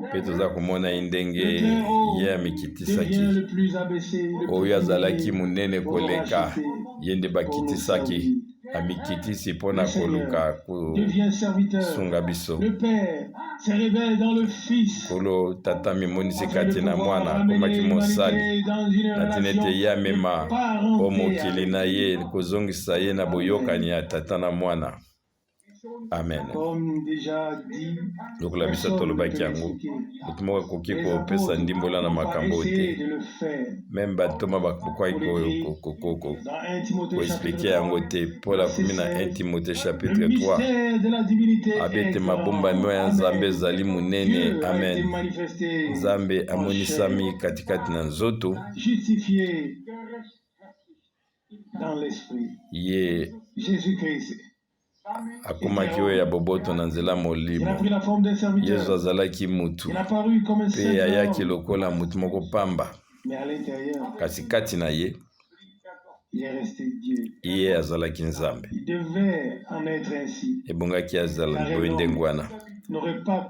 mpe toza komona ye ndenge ye amikitisaki oyo azalaki monene koleka ye nde bakitisaki amikitisi mpona koluka kosunga biso Nkolo tata mimonisi kati na mwana akomaki mosali na tina ete ye amema o mokili na ye kozongisa ye na boyokani ya tata na mwana. Amen. Lokola biso tolobaki yango moto moko akoki kopesa ndimbola na makambo te meme batoma bakoki koexplike yango te. Paul akomi na 1 Timothée chapitre 3 abete mabombami ya Nzambe ezali monene. Amen. Nzambe amonisami katikati na nzoto ye akomaki oyo ya boboto na nzela molimo. Yesu azalaki mutu mpe ayaki lokola mutu moko pamba kasi kati na ye ye azalaki Nzambe. Ebongaki azala boye ndenge wana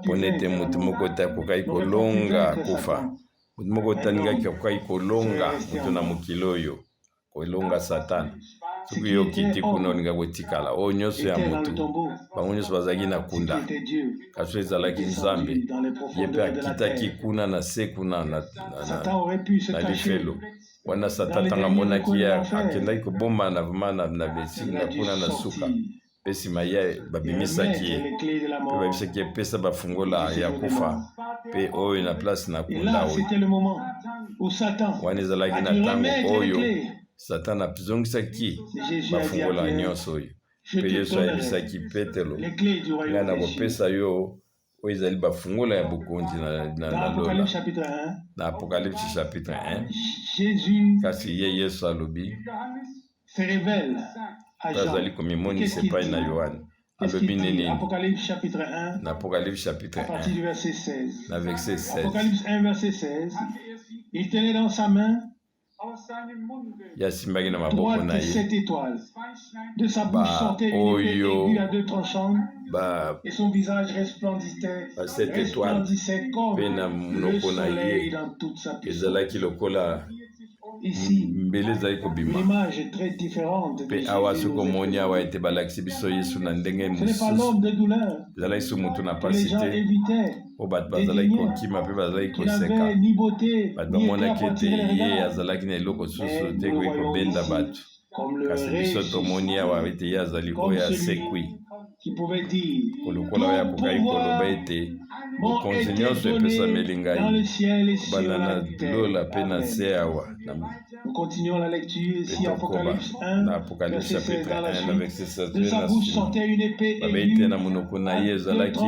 mpona ete mutu moko te akokaki kolonga kufa, mutu moko te alingaki akokaki kolonga mutu na mokili oyo kolonga Satana. Soki yo kiti kuna olinga kotikala oyo nyonso ya mutu bango nyonso bazalaki na kunda kasi ezalaki Nzambe ye mpe akitaki kuna na se kuna na lifelo wana Satana tanga monaki ye akendaki kobomba na besinga kuna na suka mpe nsima ye babimisaki ye mpe babisaki ye pesa bafungola ya kufa mpe oyo na place na kunda oyo wana ezalaki na ntango oyo satana azongisaki bafungola nyonso oyo mpe yesu ayebisaki petelo ngai nakopesa yo oyo ezali bafungola ya bokonzi na lola na Apocalypse chapitre 1 kasi ye yesu alobi azali komimonisa epai na Yohane alobi nini na Apocalypse chapitre 1 na verset 16 yasimbaki na maboko na ye oyo basete étoile mpe na monoko na ye ezalaki lokola mbele ezali kobima mpe awa soki omoni awa ete balakisi biso yesu na ndenge mosusu ezalaki so moto na pasi te oyo bato bazalaki kokima mpe bazalaki koseka bato bamonaki ete ye azalaki na eloko susu te koki kobenda bato kasi biso tomoni awa ete ye azali oyo asekwi kolokola oyo akokaki koloba ete bokonzi nyonso epesameli ngai banda na lola mpe na se awa na Apocalypse chapitre 1 na verset 7 babeyi te na monoko na ye ezalaki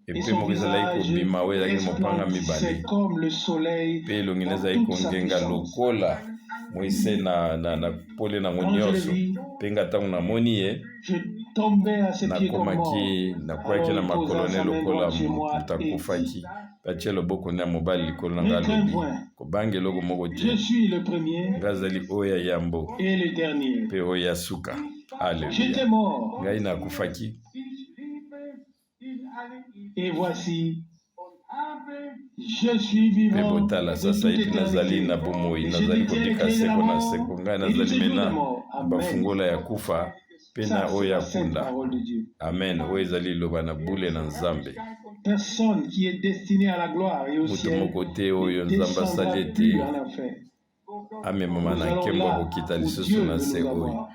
epe moko ezalaki kobima oyo ezalaki mopanga mibale mpe elongi na ezalaki kongenga lokola moise na pole nango nyonso mpe nga ntango namoni ye nakwaki na makolo ne lokola moto akufaki mpe atie loboko nde ya mobali likolo na ngai alobi kobanga eloko moko te ngai azali oyo ya yambo mpe oyo ya suka aleluya ngai nakufaki mpe botala sasa epi nazali na bomoi nazali kobika seko na seko ngai nazali mena bafungola ya kufa mpe na oyo ya kunda amen oyo ezali liloba na bule na nzambe moto moko te oyo nzambe asali ete amemama na nkembo akokita lisusu na se oyo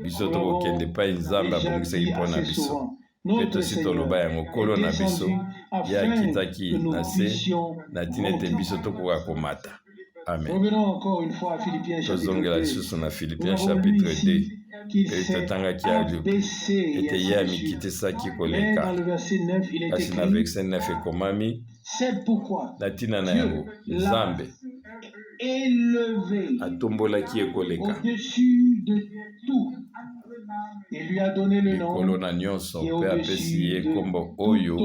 biso tokokende epai nzambe abongisaki mpo na biso mpe tosi toloba yango nkolo na biso ye akitaki na se na ntina ete biso tokoka komata amen tozongela lisusu na Philippiens chapitre 2 mpe totangaki ete ye amikitisaki koleka kasi na verset 9 ekomami na ntina na yango nzambe atombolaki ye koleka likolo na nyonso mpe apesi ye nkombo oyo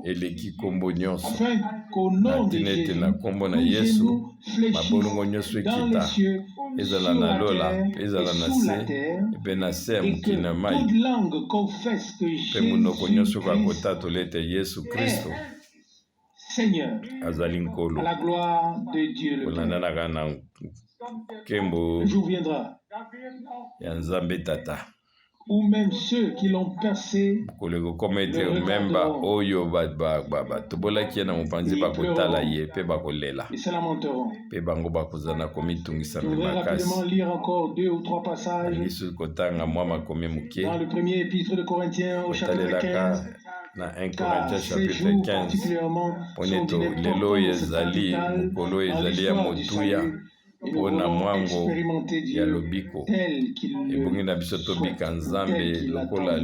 eleki nkombo nyonso na ntina ete na nkombo na Yesu mabolongo nyonso ekita ezala na lola mpe ezala na se mpe na se ya mokili na mai mpe monoko nyonso kakotatola ete Yesu Kristo azali nkolo kolandanaka na nkembo ya Nzambe Tata koleko koma ete memba oyo batobolaki ye na mopanzi bakotala ye mpe bakolela mpe bango bakozana komitungisa mpe makasi alingi kotanga mwa makomi moke otalelaka na 1 Corinthiens chapitre 15 poneto lelo oyo ezali mokolo oyo ezali ya motuya mpo na mwango ya lobiko ebongi na biso tobika Nzambe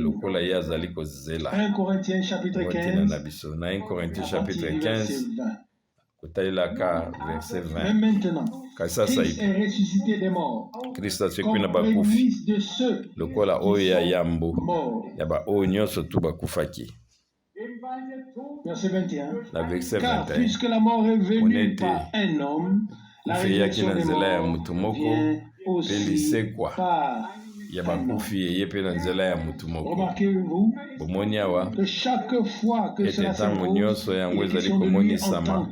lokola ye azali kozela kotina na biso na 1 Corinthiens chapitre 15 kotalelaka verset 20 kasi sasa Kristo asekwi na bakufi lokola oyo ya yambo ya baoyo nyonso tu bakufaki na verset 21 onete kufi eyaki na nzela ya motu moko mpe lisekwa ya bakufi eye mpe na nzela ya motu moko bomoni awa ete ntango nyonso yango ezali komonisama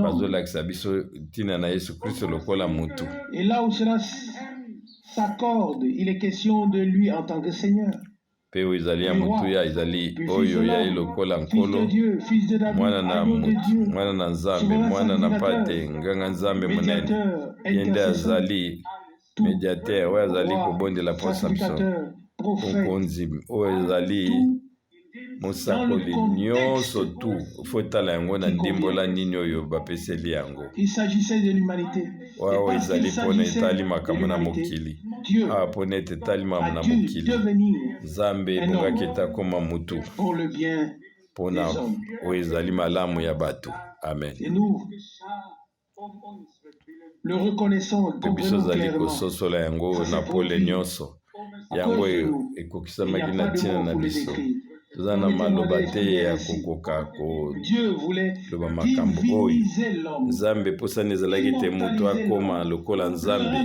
bazolakisa biso ntina na Yesu Kristo lokola motu mpe oyo ezali ya motuya ezali oyo yai lokola nkolo mwana na Nzambe mwana na mpate nganga Nzambe monene ye nde azali mediateur oyo azali kobondela mposa biso mokonzi oyo ezali mosakoli nyonso tu fotala yango na ndimbola nini oyo bapeseli yango oyo ezali mpona etali makambo na mokili awa mpona ete etali makambo na mokili nzambe ebongaki ete akoma mutu mpona oyo ezali malamu ya bato. Amen. Mpe biso ozali kososola yango na pole nyonso yango ekokisamaki na ntina na biso toza na maloba te ya kokoka koloba makambo oyo nzambe mposani ezalaki te moto akoma lokola nzambe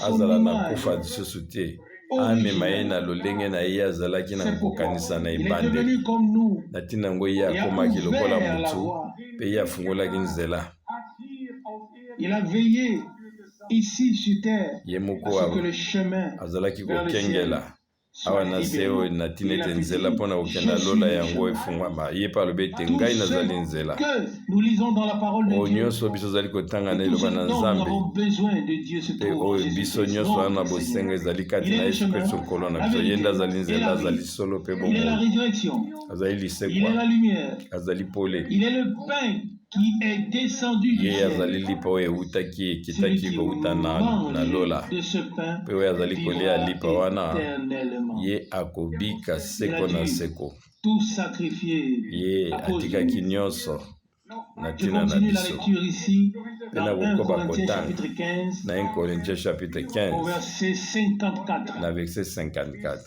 azala na kufa lisusu te amema ye na lolenge na ye azalaki na kokanisa na ebandeli na ntina yango ye akomaki lokola motu mpe ye afungolaki nzela ye moko azalaki kokengela awa na se oyo na ntina ete nzela mpona kokenda lola yango efungwama ye mpe alobi ete ngai nazali nzela oyo nyonso biso ozali kotanga na eloba na nzambe mpe oyo biso nyonso wana bosenga ezali kati na yesu kristo nkolo na biso ye nde azali nzela azali solo mpe bomoi azali lisekwa azali pole ye azali lipa oyo eutaki ekitaki kouta na lola mpe oyo azali kolia lipa wana ye akobika seko na seko ye atikaki nyonso na ntina na biso mpe na kokoba kotanga na 1 Corinthiens chapitre 15 na verset 54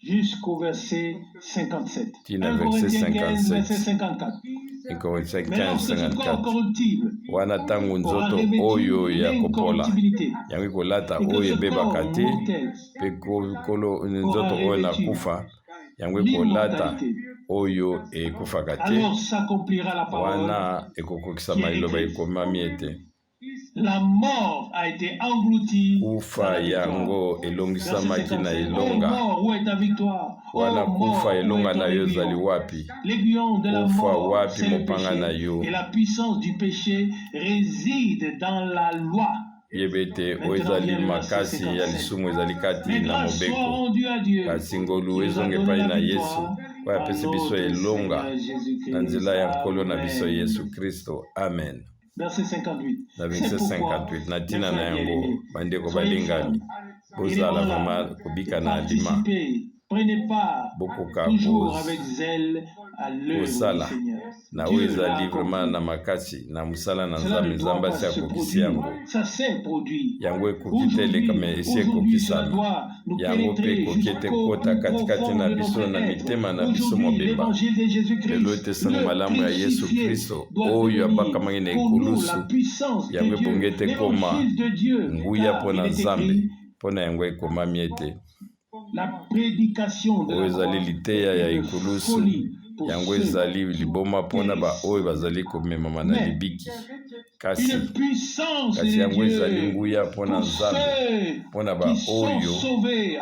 jusqu'au verset 57. Tina verset 57. 1 Corinthiens 15:54. Wana tangu nzoto oyo ya kopola yango kolata oyo ebebaka te mpe kolo nzoto oyo na kufa yango kolata oyo ekufaka te wana ekokokisama liloba ekomami ete la mort a été engloutie kufa yango elongisamaki na elonga où est ta victoire wana kufa elonga na yo ezali wapi kufa wapi mopanga na yo et la puissance du péché réside dans la loi yeba ete oyo ezali makasi ya lisumu ezali kati na mobeko kasi ngolu ezonga epai na yesu oyo apesi biso elonga na nzela ya nkolo na biso yesu kristo. Amen. Verset 58. Na verset 58 na ntina na yango bandeko balingami bozala vraimen kobika na alima bokoka kosala na oyo ezali vraimen na makasi na mosala na nzambe nzambe asi akokisi yango yango ekoki te elekama esi ekokisama yango mpe ekoki ete kota katikati na biso na mitema na biso mobimba lelo ete sango malamu ya yesu kristo oyo abakamaki na ekulusu yango ebongi ete koma nguya mpo na nzambe mpo na yango ekomami ete oyo ezali liteya ya ekulusu yango ezali liboma mpona baoyo bazali komemama na libiki kasi yango ezali nguya mpona nzambe mpona baoyo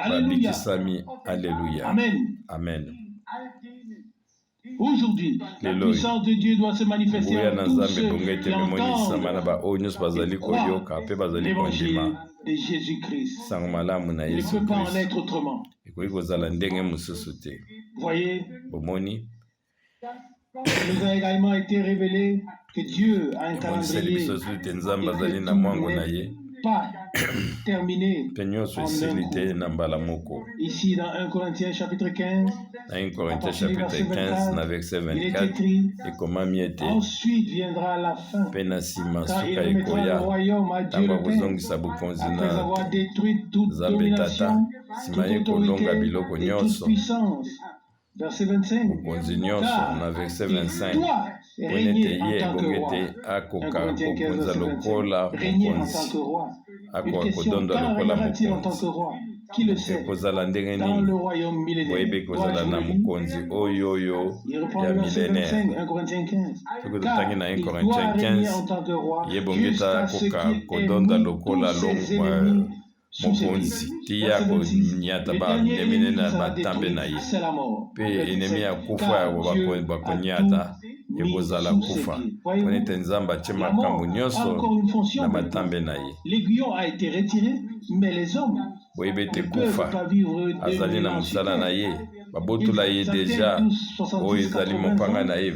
babikisami. Alleluya. Amen. Aujourd'hui, la puissance de Dieu doit se manifester en tous ceux qui entendent l'évangile de Jésus-Christ. Il ne peut pas en être autrement. Voyez, il nous a également été révélé que Dieu a un calendrier pas terminé ici dans 1 Corinthiens chapitre 15 verset 24 ensuite viendra la fin car il remettra le royaume à Dieu le Père après avoir détruit toute domination, toute autorité et toute puissance. Verset 25 car il doit régner en tant que roi. 1 Corinthiens 15 verset 25 régner en tant que roi. Une question, quand régnera-t-il en tant que roi? Qui le sait? Dans le royaume millénaire. Il reprend le verset 25, 1 Corinthiens 15. Car il doit régner en tant que roi jusqu'à ce qu'il ait mis tous ses ennemis sous ses pieds. Verset 26. Le dernier ennemi qui sera détruit, c'est la mort. Car Dieu a tout ekozala kufa pona ete nzambe atie makambo nyonso na matambe na ye boyebi ete kufa azali na mosala na ye babotola ye deja oyo ezali mopanga na ye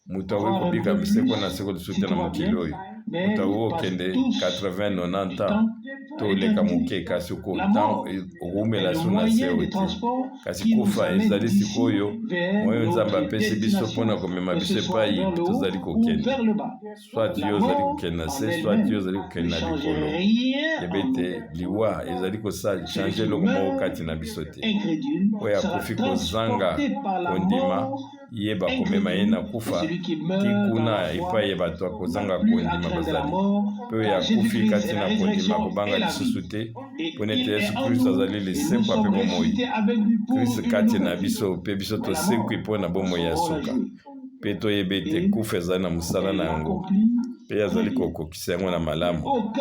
moto akoki kobika biseko na seko lisusu te na mokili oyo moto akoki kokende 80-90 ans to oleka moke kasi okumela so na se oyo te kasi kufa ezali sikoyo moyo nzambe apesi biso mpona komema biso epai tozali kokende soit yo ozali kokende na se soit yo ozali kokende na likolo yeba ete liwa ezali kochange eloko moko kati na biso te oyo akufi kozanga kondima ye bakomema ye na kufa ti kuna epai ye bato akozanga kondima bazali mpe oyo akufi kati na kondima kobanga lisusu te mpona ete yesu kristo azali lisekwa mpe bomoi kristo kati na biso mpe biso tosekwi mpona bomoi ya suka mpe toyeba ete kufa ezali na mosala na yango mpe azali kokokisa yango na malamu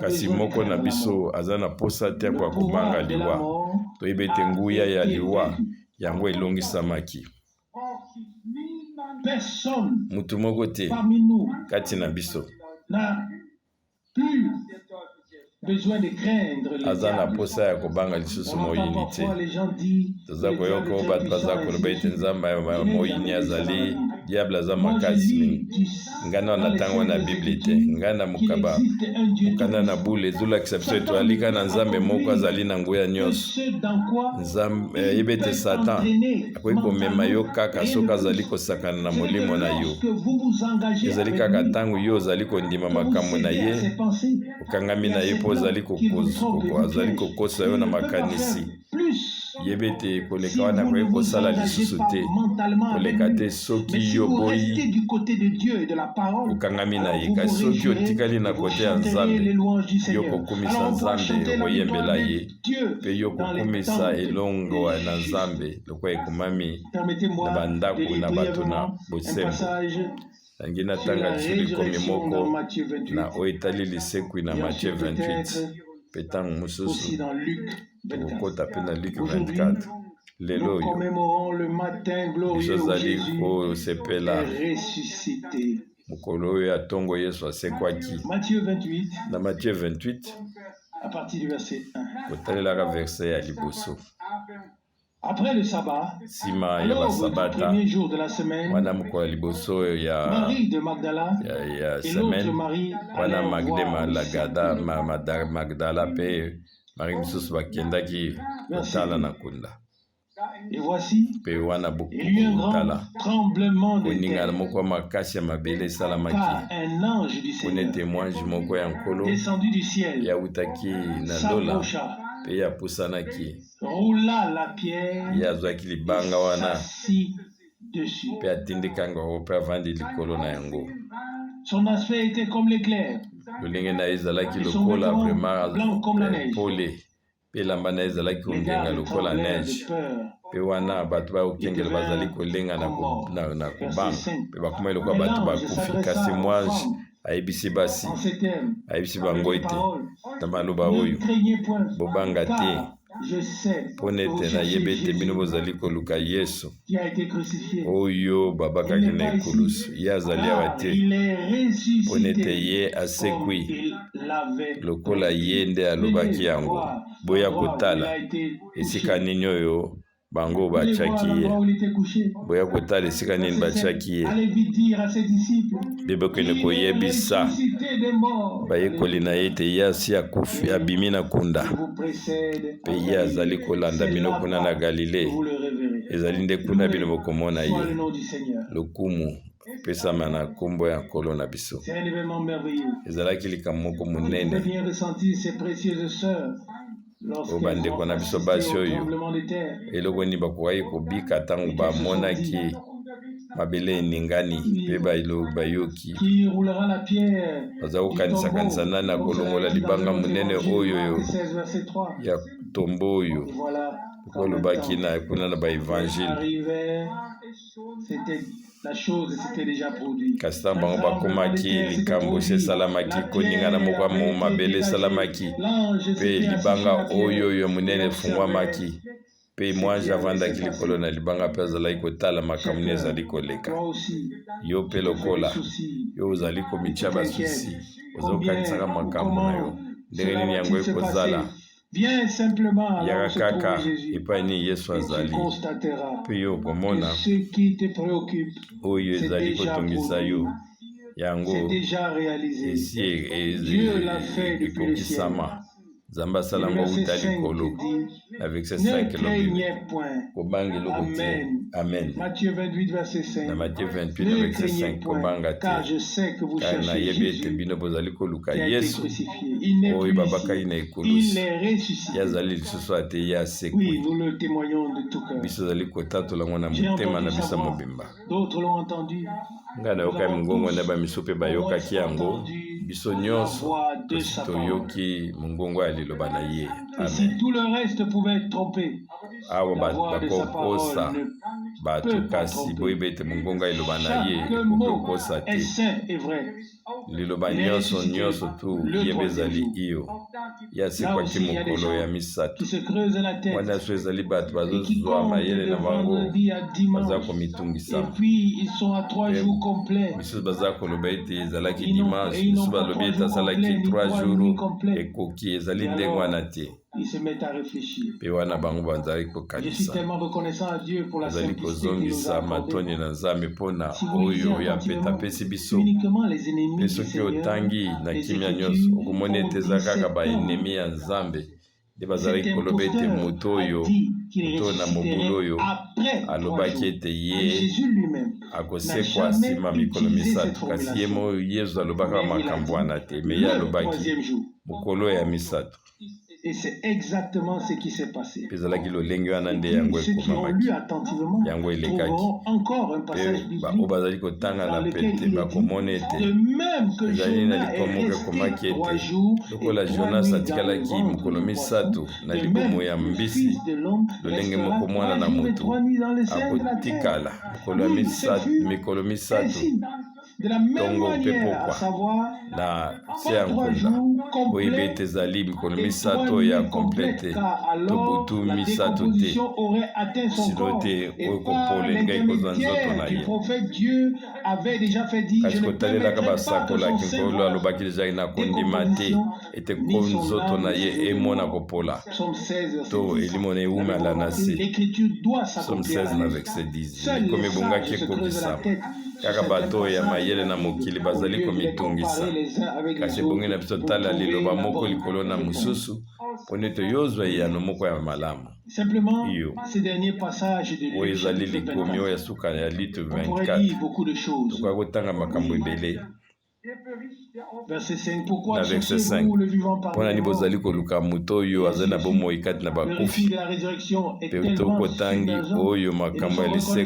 kasi moko na biso aza na posa te kwa kobanga liwa toyeba ete nguya ya liwa yango elongisamaki mutu moko te kati na biso aza na posa ya kobanga lisusu moyini te toza koyoka oyo bato baza koloba ete nzambe moyini azali diable aza makasi mingi ngai na ntango na bible te ngai na mokaba mokanda na bule ezolakisa biso ete alika na nzambe moko azali na nguya nyonso yeba ete satan akoki komema yo kaka soki azali kosakana na molimo na yo ezali kaka ntango yo ozali kondima makambo na ye okangami na ye mpo azali kokosa yo na makanisi yeba ete koleka wana koki kosala lisusu te koleka te soki yo boyi okangami na ye kasi soki otikali na kote ya nzambe yo kokumisa nzambe okoyembela ye mpe yo kokumisa elongo na nzambe lokola ekomami na bandako na bato na bosembo nangi natanga lisusu likomi moko na oyo etali lisekwi na Matthieu 28 mpe ntango mosusu tokokota mpe na Luc 24 lelo oyo biso ozali kosepela mokolo oyo ya ntongo yesu asekwaki na Matthieu 28 kotalelaka verset ya liboso. Après le sabbat, nsima ya basabata wana mokolo ya liboso ya semaine wana Magdala mpe Marie mosusu bakendaki kotala na kunda mpe wana bokotala koningana moko ya makasi ya mabele esalamaki mpona ete mwange moko ya nkolo yautaki na lola mpe yapusanaki ye azwaki libanga wana mpe atindikanga yango mpe avandi likolo na yango. lolenge na ye ezalaki lokola vraiment pole mpe elamba na ye ezalaki kongenga lokola neige mpe wana bato bayokengela bazali kolenga na kobanga mpe bakomaki lokola bato bakufi kasi mwange ayebisi basi ayebisi bango ete na maloba oyo bobanga te mpona ete nayeba ete bino bozali koluka yesu oyo babakaki na ekulusu ye azali awa te mpona ete ye asekwi lokola ye nde alobaki yango boya kotala esika nini oyo bango batiaki ye boya kotala esika nini batiaki ye mpe bokende koyebisa bayekoli na ye ete ye asi akufi abimi na kunda mpe ye azali kolanda bino kuna na galile ezali nde kuna bino bokomona ye lokumu epesama na nkombo ya nkolo na biso. ezalaki likambo moko monene oyo bandeko na biso basi oyo eloko nini bakokaki kobika ntango bamonaki mabele eningani mpe bayoki baza kokanisa nani akolongola libanga monene oyo ya tombo oyo kolobaki na kuna na baevangile kasi ntango bango bakomaki likambo esi esalamaki koningana moko ya mabele esalamaki mpe libanga oyo monene efungwamaki Pe moi javandaki likolo na libanga mpe azalaki kotala makambo nini ezali koleka. Yo mpe lokola yo ozali komitya basusi ozali kokanisaka makambo na yo ndenge nini yango ekozala. Yaka kaka epai nini Yesu azali mpe yo okomona oyo ezali kotongisa yo yango esi ekokisama. Nzambe asala ngo uta likolo na verset 5 lobi kobanga eloko te. Amen. Na Matthieu 28 na verset 5 kobanga te car nayebi ete bino bozali koluka Yesu oyo babakaki na ekulusi ye azali lisusu ate ye asekwi. Biso ozali kotatola ngo na motema na biso mobimba. Ngai nayokaki mongongo na bamiso mpe bayokaki yango. Biso nyonso tosi toyoki mongongo ya liloba na ye. Amen. Awa bakokosa bato kasi boyeba ete mongongo ya liloba na ye ekokosa te. Liloba nyonso tu yeba ezali iyo yasekwaki mokolo ya misato. Wana so ezali bato bazozwa mayele na bango baza komitungisama. Biso baza koloba ete ezalaki dimanche, biso balobi ete asalaki 3 jours ekoki ezali ndenge wana te. Pe wana bango banzali kokanisa bazali kozongisa matoni na Nzambe mpona oyo ya peta pesi biso. Pe soki otangi na kimia nyonso okomona ete eza kaka baenemi ya Nzambe nde bazalaki koloba ete moto oyo na mobulu oyo alobaki ete ye akosekwa nsima mikolo misato, kasi ye mo Yesu alobaka makambo wana te, me ye alobaki mokolo ya misato. Et c'est exactement ce qui s'est passé. Ceux qui ont lu attentivement trouveront encore un passage biblique dans lequel il est dit de même que Jonas est resté 3 jours et 3 nuits dans le ventre de même le Fils de l'homme restera 3 jours et 3 nuits dans le sein de la terre. Oui, ce fut ainsi. De la même manière, à savoir, comme 3 jours complets, alors la décomposition aurait atteint son corps. Et par l'intermédiaire du prophète, Dieu avait déjà fait dire, je ne permettrai pas que son sein Psaume 16, l'écriture doit s'accomplir. Seul les sages se creusent la tête. Kaka bato ya mayele na mokili bazali komitungisa kasi bonge na biso tala liloba moko likolo na mususu pone to yozwa ya no moko ya malamu. Simplement ces derniers passages de Luc chapitre 24 tukakotanga makambo ebele. Verset 5, pourquoi cherchez-vous le vivant parmi les morts? Vérifie de la résurrection est tellement submergent que nous sommes reconnaissants au Seigneur de ce que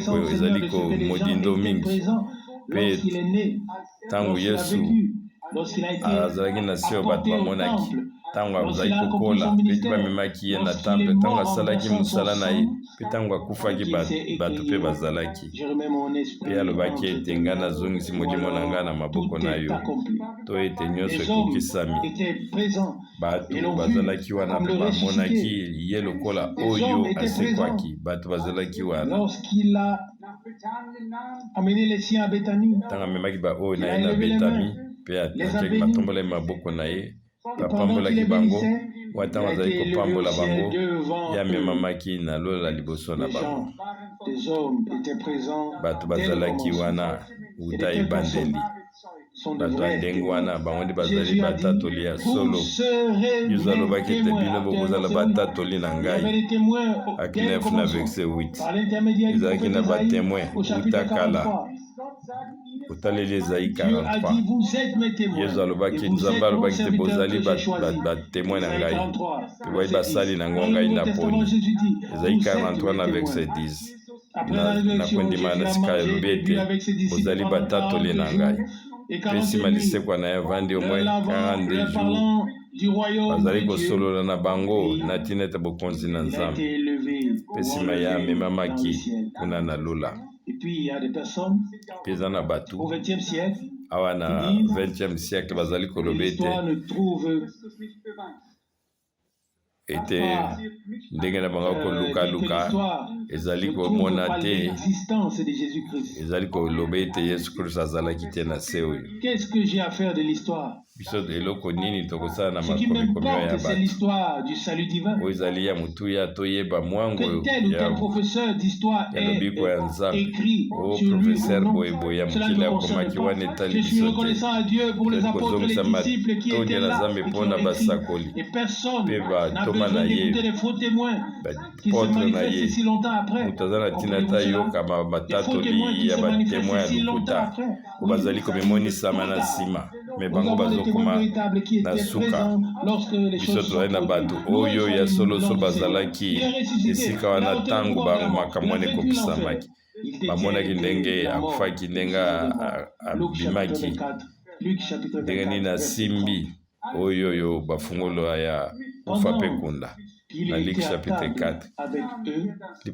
les gens étaient présents lorsqu'il est né, lorsqu'il a vécu, lorsqu'il a été apporté au temple, lorsqu'il a accompli son ministère, lorsqu'il est mort en versant son sang, je remets mon esprit en tout est accompli. Les hommes étaient présents et l'ont vu comme le ressuscité. Les hommes étaient présents lorsqu'il a amené les siens à Béthanie. Il a élevé les mains, les a bénis. Et pendant qu'il les bénissait, il a été élevé au ciel devant eux. Les gens, les hommes étaient présents bato adengi wana bango nde bazali batatoli ya solo. Yesu alobaki ete bino bokozala batatoli na ngai. Acte 9 na verset 8 ezalaki na batemoin utakala otaleli Esaïe 43. Yesu alobaki Nzambe alobaki te bozali batemoin na ngai mpe boyi basali na ngo ngai na poni. Esaïe 43 na verset 10 na kondima na sika elobi ete bozali batatoli na ngai. Mpe nsima lisekwa na ye avandi au moins 42 jours bazali kosolola na bango na ntina ete bokonzi na Nzambe. Mpe nsima ye amemamaki kuna na lula. Mpe eza na bato awa na 20e siècle bazali koloba ete ete ndenge na bango koluka ezali komona te ezali koloba ete Yesu Kristo azalaki te na se oyo. Biso eloko nini tokosala na makomikomi ya bato oyo ezali ya motuya toyeba mwango ya lobiko ya Nzambe. O professeur boyeboye ya mokili akomaki wana etali biso te kozongisa matondi na Nzambe mpona basakoli mpe batoma na ye bapotre na ye moto aza na ntina ata yoka matatoli ya batemoin ya lokuta po bazali komimonisama na nsima me bango bazokoma na suka. Biso tozali na bato oyo ya solosolo bazalaki esika wana ntango bango makambo wana ekopisamaki bamonaki ndenge akufaki ndenge abimaki ndenge nini asimbi oyo bafungolo ya kufa mpe kunda na Luc chapitre 4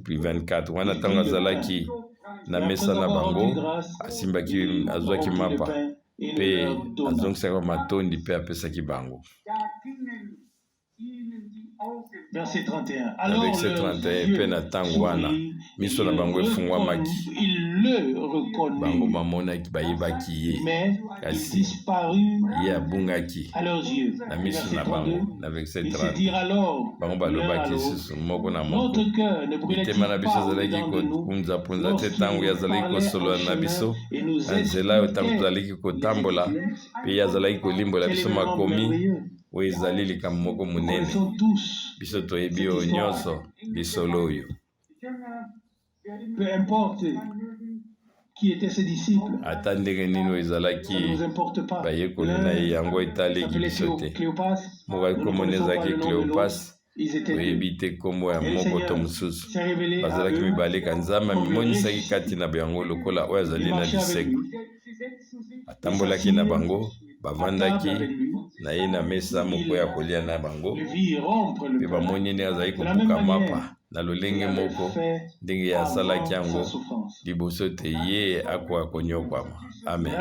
plus 24 wana ntango azalaki na mesa na bango asimbaki azwaki mapa mpe azongisaka matondi mpe apesaki bango. Verset 31. Na verset 31 mpe na ntango wana miso na bango efungwamaki bango bamonaki bayebaki ye kasi ye abungaki na miso na bango. Na verset 30 bango balobaki lisusu moko na moko mitema na biso azalaki kopunzapunza te ntango ye azalaki kosolola na biso na nzela oyo ntango tozalaki kotambola mpe ye azalaki kolimbola biso makomi oyo ezali likambo moko monene. Biso toyebi oyo nyonso lisolo oyo. Peu importe qui étaient ses disciples, ata ndenge nini oyo ezalaki bayekoli na ye yango etaleki biso te. Moko akomona ezalaki Cléopas oyebi te nkombo ya moko to mosusu bazalaki mibaleka Nzambe amimonisaki kati na bango lokola oyo azali na lisekwa. Atambolaki na bango bavandaki na ye na mesa moko ya kolia na bango mpe bamoni ndenge azali kobuka mapa na lolenge moko ndenge asalaki yango liboso te ye akoka konyokwama. Amen.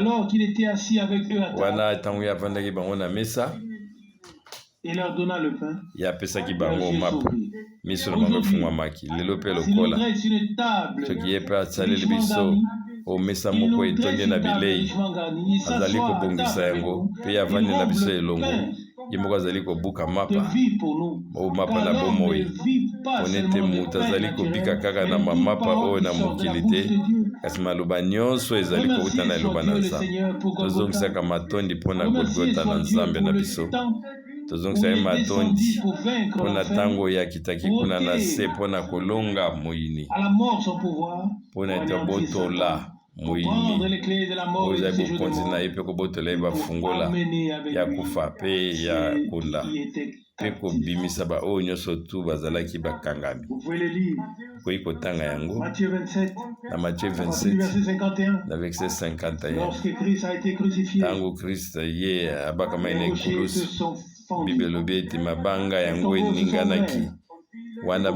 Wana ntango ye avandaki bango na mesa ye apesaki bango mapa miso na bango efungwamaki. Lelo mpe lokola soki ye mpe asaleli biso omesa moko etondi na bilei azali kobongisa yango mpe avandi na biso elongo ye moko azali kobuka mapa mapa na bomoi pona ete moto azali kobika kaka na mamapa oyo na mokili te kasi maloba nyonso ezali kouta na eloba na Nzambe. Tozongisaka matondi mpona Golgota na Nzambe na biso tozongisaka matondi mpona ntango ya kitaki kuna na se mpona kolonga moyini mpona ete botola moyini oyo ezali bokonzi na ye mpe kobotola ye bafungola ya kufa mpe ya kunda mpe kobimisa baoyo nyonso tu bazalaki bakangami. Koyi kotanga yango na Matthieu 27 na verset 51 ntango Kristo ye abakamai na ekulusu Bible elobi ete mabanga yango eninganaki wana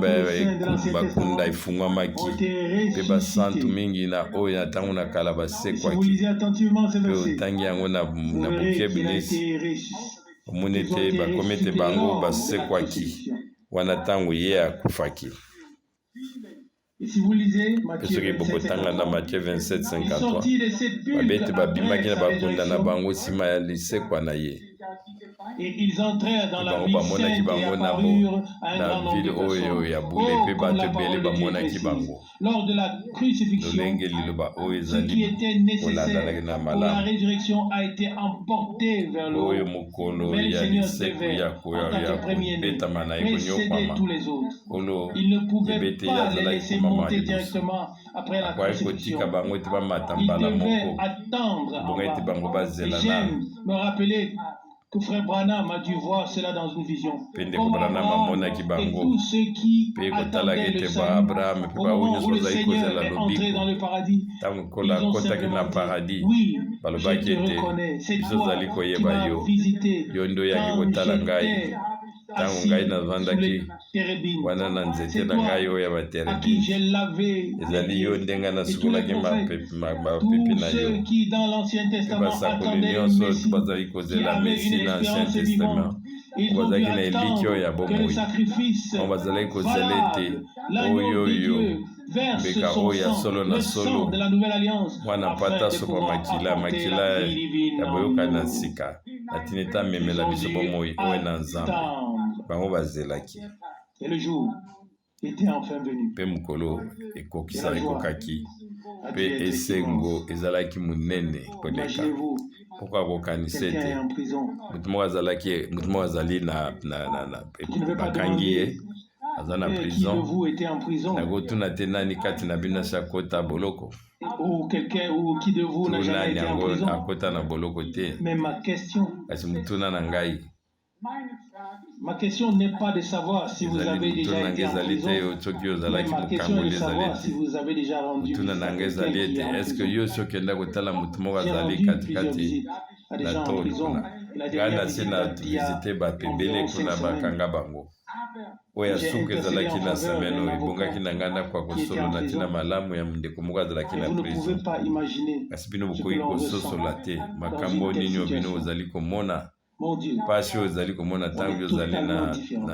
bakunda efungwamaki mpe basantu mingi na oyo na ntango na kala basekwaki mpe otangi yango na bokebi neti omoni ete bakomi ete bango basekwaki wana ntango ye akufaki. Mpe soki bokotanga na Matthieu 27:53 babe ete babimaki na bakunda na bango nsima ya lisekwa na ye. Bango bamonaki bango na ville oyo ya bule mpe bato ebele bamonaki bango lolenge liloba oyo ezali kolandana na malamu oyo mokolo ya lisekwa ya kobetama na ye konyokwama kolo ebete ye azalaki komama liboso akwaki kotika bango ete bamata mbala moko bongo ete bango bazela nano. Que frère Branham a dû voir cela dans une vision. Pendeko Branham amonaki bango mpe kotalaka ete baabraham mpe baoyo nyonso bazali kozela lobiko ntango kola kotaki na paradis balobaki ete biso ozali koyeba yo nde oyaki kotala ngai ntango ngai navandaki wana na nzete na ngai oyo ya baterebi ezali yo ndenge nasukolaki mapepi na yo basakoli nyonso bazali kozela mesi na Ancien Testament bazalaki na eliki oyo ya bomoi bango bazalaki kozela ete oyoyo mbeka oyo ya solo na solo mwana mpata sopa makila ya boyokani na sika atini ete amemela biso bomoi oyo na nzambe bango bazelaki mpe mokolo ekokaki mpe esengo ezalaki monene koleka poko akokanisa ete motu moko azali bakangi ye aza na prison nakotuna te nani kati na bino asi akota boloko tunani yango akota na boloko te kasi motuna na ngai Ma question n'est pas de savoir si vous avez déjà été en prison, mais ma question est de savoir si vous avez déjà rendu visite à quelqu'un qui est en est-ce que prison. yo soki enda kotala motu moko J'ai azali rendu plusieurs katikati visites à des na gens en toli prison. kuna La ngai dernière nasi visite na date d'il y a visite bato ebele environ kuna 5 semaines. bakanga bango oyo J'ai asuku intercédé ezalaki en na faveur semaine d'un oyo avocat ebongaki na ngai ndako ya qui était kosolo en na ntina prison. malamu ya ndeko moko azalaki Et na vous ne prison pouvez pas imaginer kasi bino ce que bokoki l'on ressent kososola te dans makambo une telle nini oyo bino situation. ozali komona Mon Dieu, pasi oyo ozali komona on ntango est ozali totalement différents.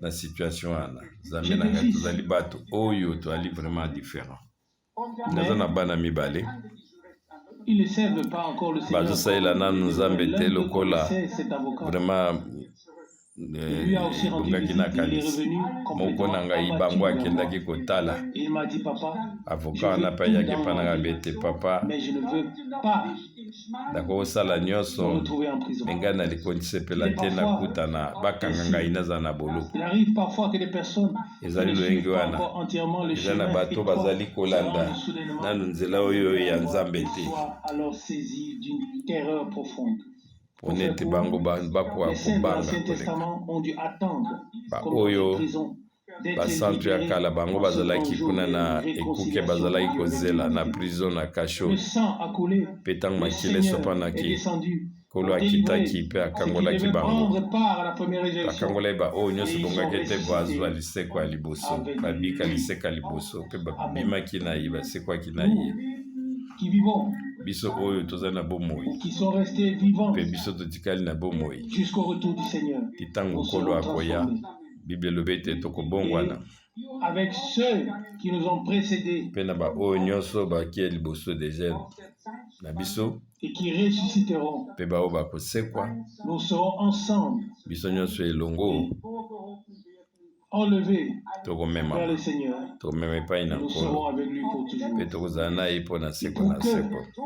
na situation wana nzambe J'ai na deux ngai fils. tozali bato oyo toali vraiment différent Mais naza na bana mibale ils ne servent pas encore le Seigneur. bazosalela nanu nzambe te L'un d'eux lokola connaissait cet avocat. vraiment Il lui a aussi rendu ebongaki na visite. Il est kanisi revenu moko complètement na ngai abattu bango vers moi. akendaki kotala Et il m'a dit, papa, je avoka wana veux mpe tout ayaki dans mpa ma nanga vie, bete papa mais je ne veux pas nakosala me nyonso retrouver en prison. me ngai naliko sepela te nakutana bakanga ngai naza na boloko Il arrive parfois que des personnes ezali ne loyenge suivent pas wana encore entièrement le eza na chemin bato étroit, bazali se kolanda rendent soudainement nanu nzela oyo ya nzambe et te soient alors saisis d'une terreur profonde. pona ete bango bakoka Les saints de kobanga l'Ancien koleka Testament ont dû attendre, Ba comme dans oyo les prisons, d'être basantu ya libérés kala bango en ce bazalaki grand jour kuna de na ekuke réconciliation bazalaki avec kozela na l'humanité. prison na kasho Le sang a coulé, mpe ntango le makila Seigneur est esopanaki descendu kolo pour akitaki délivrer mpe ceux qui akangolaki devaient bango prendre part à la première résurrection. bakangolaki ba oyo nyonso Et ils bongaki sont ete ressuscités bazwa liseko ya liboso avec babika lui. liseko ya liboso mpe Amen. babimaki na ye basekwaki na ye Nous qui vivons biso oyo tozali na bomoi ou qui sont restés vivants mpe biso totikali na bomoi jusqu'au retour du Seigneur, ti ntango nous nkolo serons akoya transformés. bible elobi ete tokobongwana Avec ceux qui nous ont précédés mpe na baoyo nyonso bakia liboso deja na biso et qui ressusciteront, mpe baoyo bakosekwa nous serons ensemble biso nyonso elongo enlevés vers tokomema le Seigneur. tokomema epai na Nous nkolo serons avec lui pour toujours. mpe tokozala na ye mpo na Et seko pour na seko que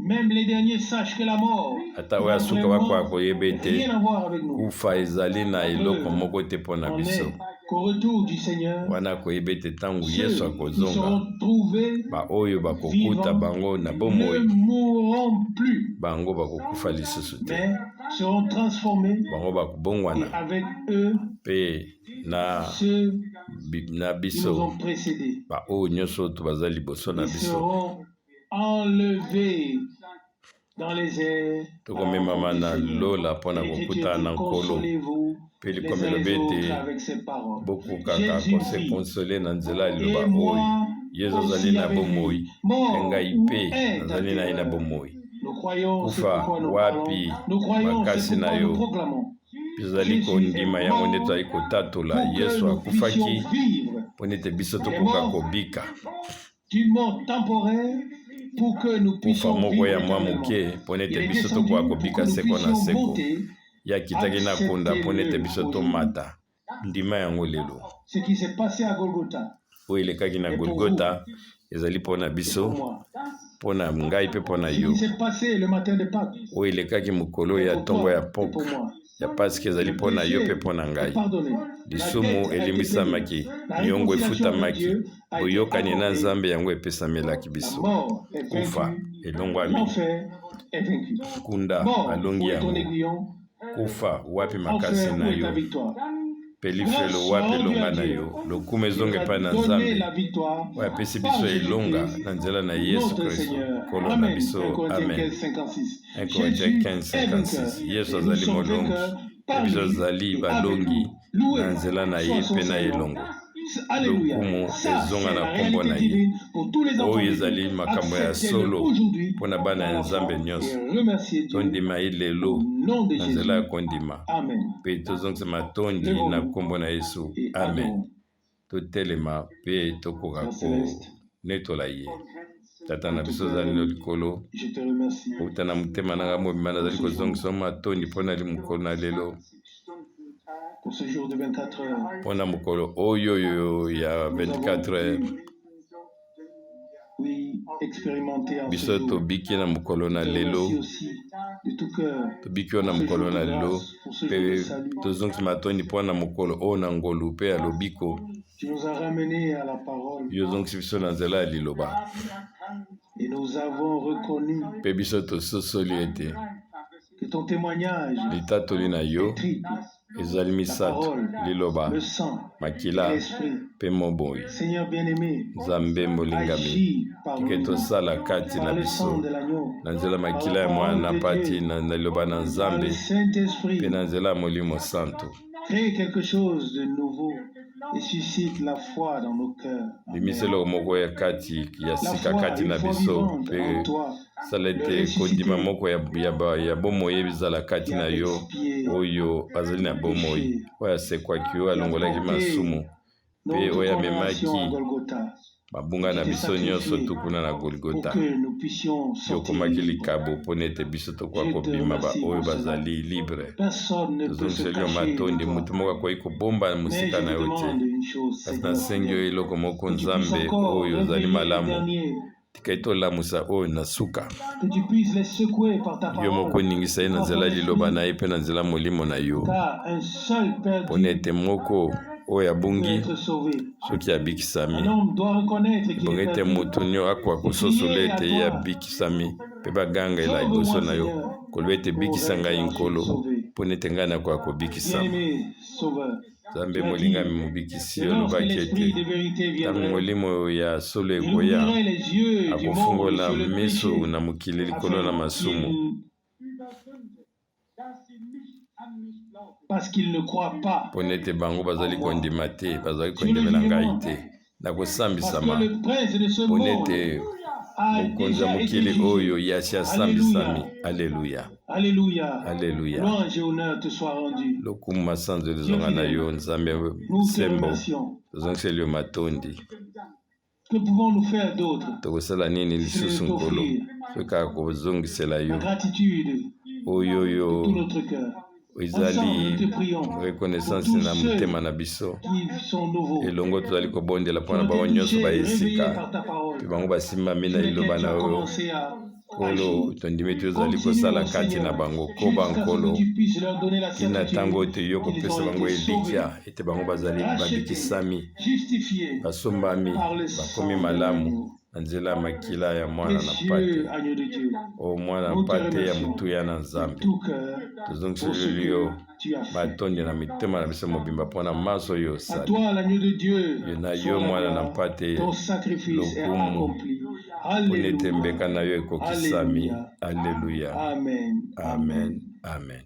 même les derniers sachent que la mort ata oyo n'a asuka vraiment bakoka koyeba ete rien à voir avec nous. kufa ezali na eloko moko te mpo na On biso est qu'au retour du Seigneur, wana koyeba ete ntango ceux yesu qui akozonga seront trouvés baoyo bakokuta bango na ne bomoi mourront plus, bango bakokufa lisusu te mais seront transformés bango et bakobongwana avec eux mpe na ceux na qui nous biso ont précédés. baoyo nyonso oyo baza liboso na Ils biso seront enlevés dans les airs. tokomemama na lola mpo na kokutana na nkolo Consolez-vous mpe les likomelo uns les autres ete avec ces paroles. bokokaka Jésus kose vit. konsole na nzela ya Et liloba oyo moi yesu azali aussi na avec bomoi lui. Mort ngai ou mpe est nazali na ye na bomoi Nous croyons ce kufa pourquoi nous wapi parlons. Nous croyons makasi ce na pourquoi yo nous proclamons. tozali kondima yango nde tozali kotatola Pour que yesu nous akufaki puissions vivre mpo nete biso tokoka kobika d'une mort temporaire pour que nous kufa puissions moko vivre ya mwa éternellement. moke mpo Il nete est biso descendu tokoka pour kobika que nous seko na puissions seko monter, ye akitaki na kunda mpo nete biso tomata ndima yango lelo ce qui s'est passé à Golgotha. oyo elekaki na golgota ezali mpo na biso Pour moi. mpo na ngai mpe mpo na Ce yo qui s'est passé le matin de Pâques. oyo elekaki mokolo ya ntongo ya Pour poke moi. ya pasika ezali mpo na yo mpe mpo na ngai Pardonné. lisumu elimbisamaki niongo efutamaki boyokani na nzambe yango epesamelaki La biso mort est kufa vaincue. elongwami L'enfer est vaincu. kunda Mort, alongi où est ton yango aiguillon? kufa wapi makasi Enfer, où na est ta yo victoire? mpe lifelo wapi elonga na yo lokumu ezonga epai na nzambe oyo apesi biso elonga na nzela na yesu kristo nkolo na biso amen 1 Corinthiens 15:56 yesu azali molongi mpe biso azali balongi na nzela na ye mpe na elongo lokumu ezonga na nkombo na ye oyo ezali makambo ya solo mpo na bana ya nzambe nyonso tondima ye lelo na nzela ya kondima mpe tozongisa matondi na nkombo na yesu amen totelema mpe tokoka konetola ye tata na biso ozali no likolo outa na motema nanga mobima nazali kozongisa matondi mpo na mokolo na lelo mpo na mokolo oyo ya 24 heures biso tobiki na mokolo na lelo tobiki oyo na mokolo na lelo mpe tozongisa matondi mpo na mokolo oyo na ngolu mpe ya lobiko yo ozongisi biso na nzela ya liloba mpe biso tososoli ete litatoli na yo ezali misato liloba makila mpe moboi nzambe molingami tike tosala kati na biso na nzela makila ya mwana na pati na liloba na nzambe mpe na nzela ya molimo santo bimiselo moko ya kati ya sika kati na biso mpe sala ete kondima moko ya bomoi ezala kati na yo oyo azali na bomoi oyo asekwaki oyo alongolaki masumu mpe oyo amemaki mabunga na biso nyonso tukuna na Golgota yokomaki likabo mpo nete biso tokoka kobima oyo bazali libre tozongiseli yo matondi moto moko akoki kobomba mosika na yo te kasi nasengi yo eloko moko nzambe oyo ozali malamu tika tolamusa oyo na suka yo moko ningisa ye na nzela liloba na ye mpe na nzela molimo na yo mpo nete moko oyo abungi soki abikisami ebongi ete moto nyo akoka kososola ete ye abikisami mpe bagangela liboso na yo koloba ete bikisa ngai nkolo mpo nete ngai nakoka kobikisama nzambe molingami mobikisi olobaki ete ntango molimo ya solo ekoya akofungola miso na mokili likolo na masumu mpo nete bango bazali kondima te bazali kondimela ngai te nakosambisama mpo nete mokonzi ya mokili oyo yasi asambisami aleluya aleluya lokumu masanzo elizonga na yo nzambe sembo tozongiseli yo matondi tokosala nini lisusu nkolo soki kaka kozongisela yo oyoyo ezali reconnaissance na motema na biso elongo tozali kobondela mpona bango nyonso bayesika mpe bango basimbami na liloba na oyo nkolo tondimi ete ozali kosala kati na bango koba nkolo tina ntango ete yo kopesa bango elikya ete bango bazali babikisami basombami bakomi malamu na nzela ya makila ya mwana na pate o mwana na pate ya motuya na nzambe tozongiseli yo matondi na mitema na biso mobimba mpona maso oyo osali yo na yo mwana na pate lokumu mpo nete mbeka na yo ekokisami aleluya amen amen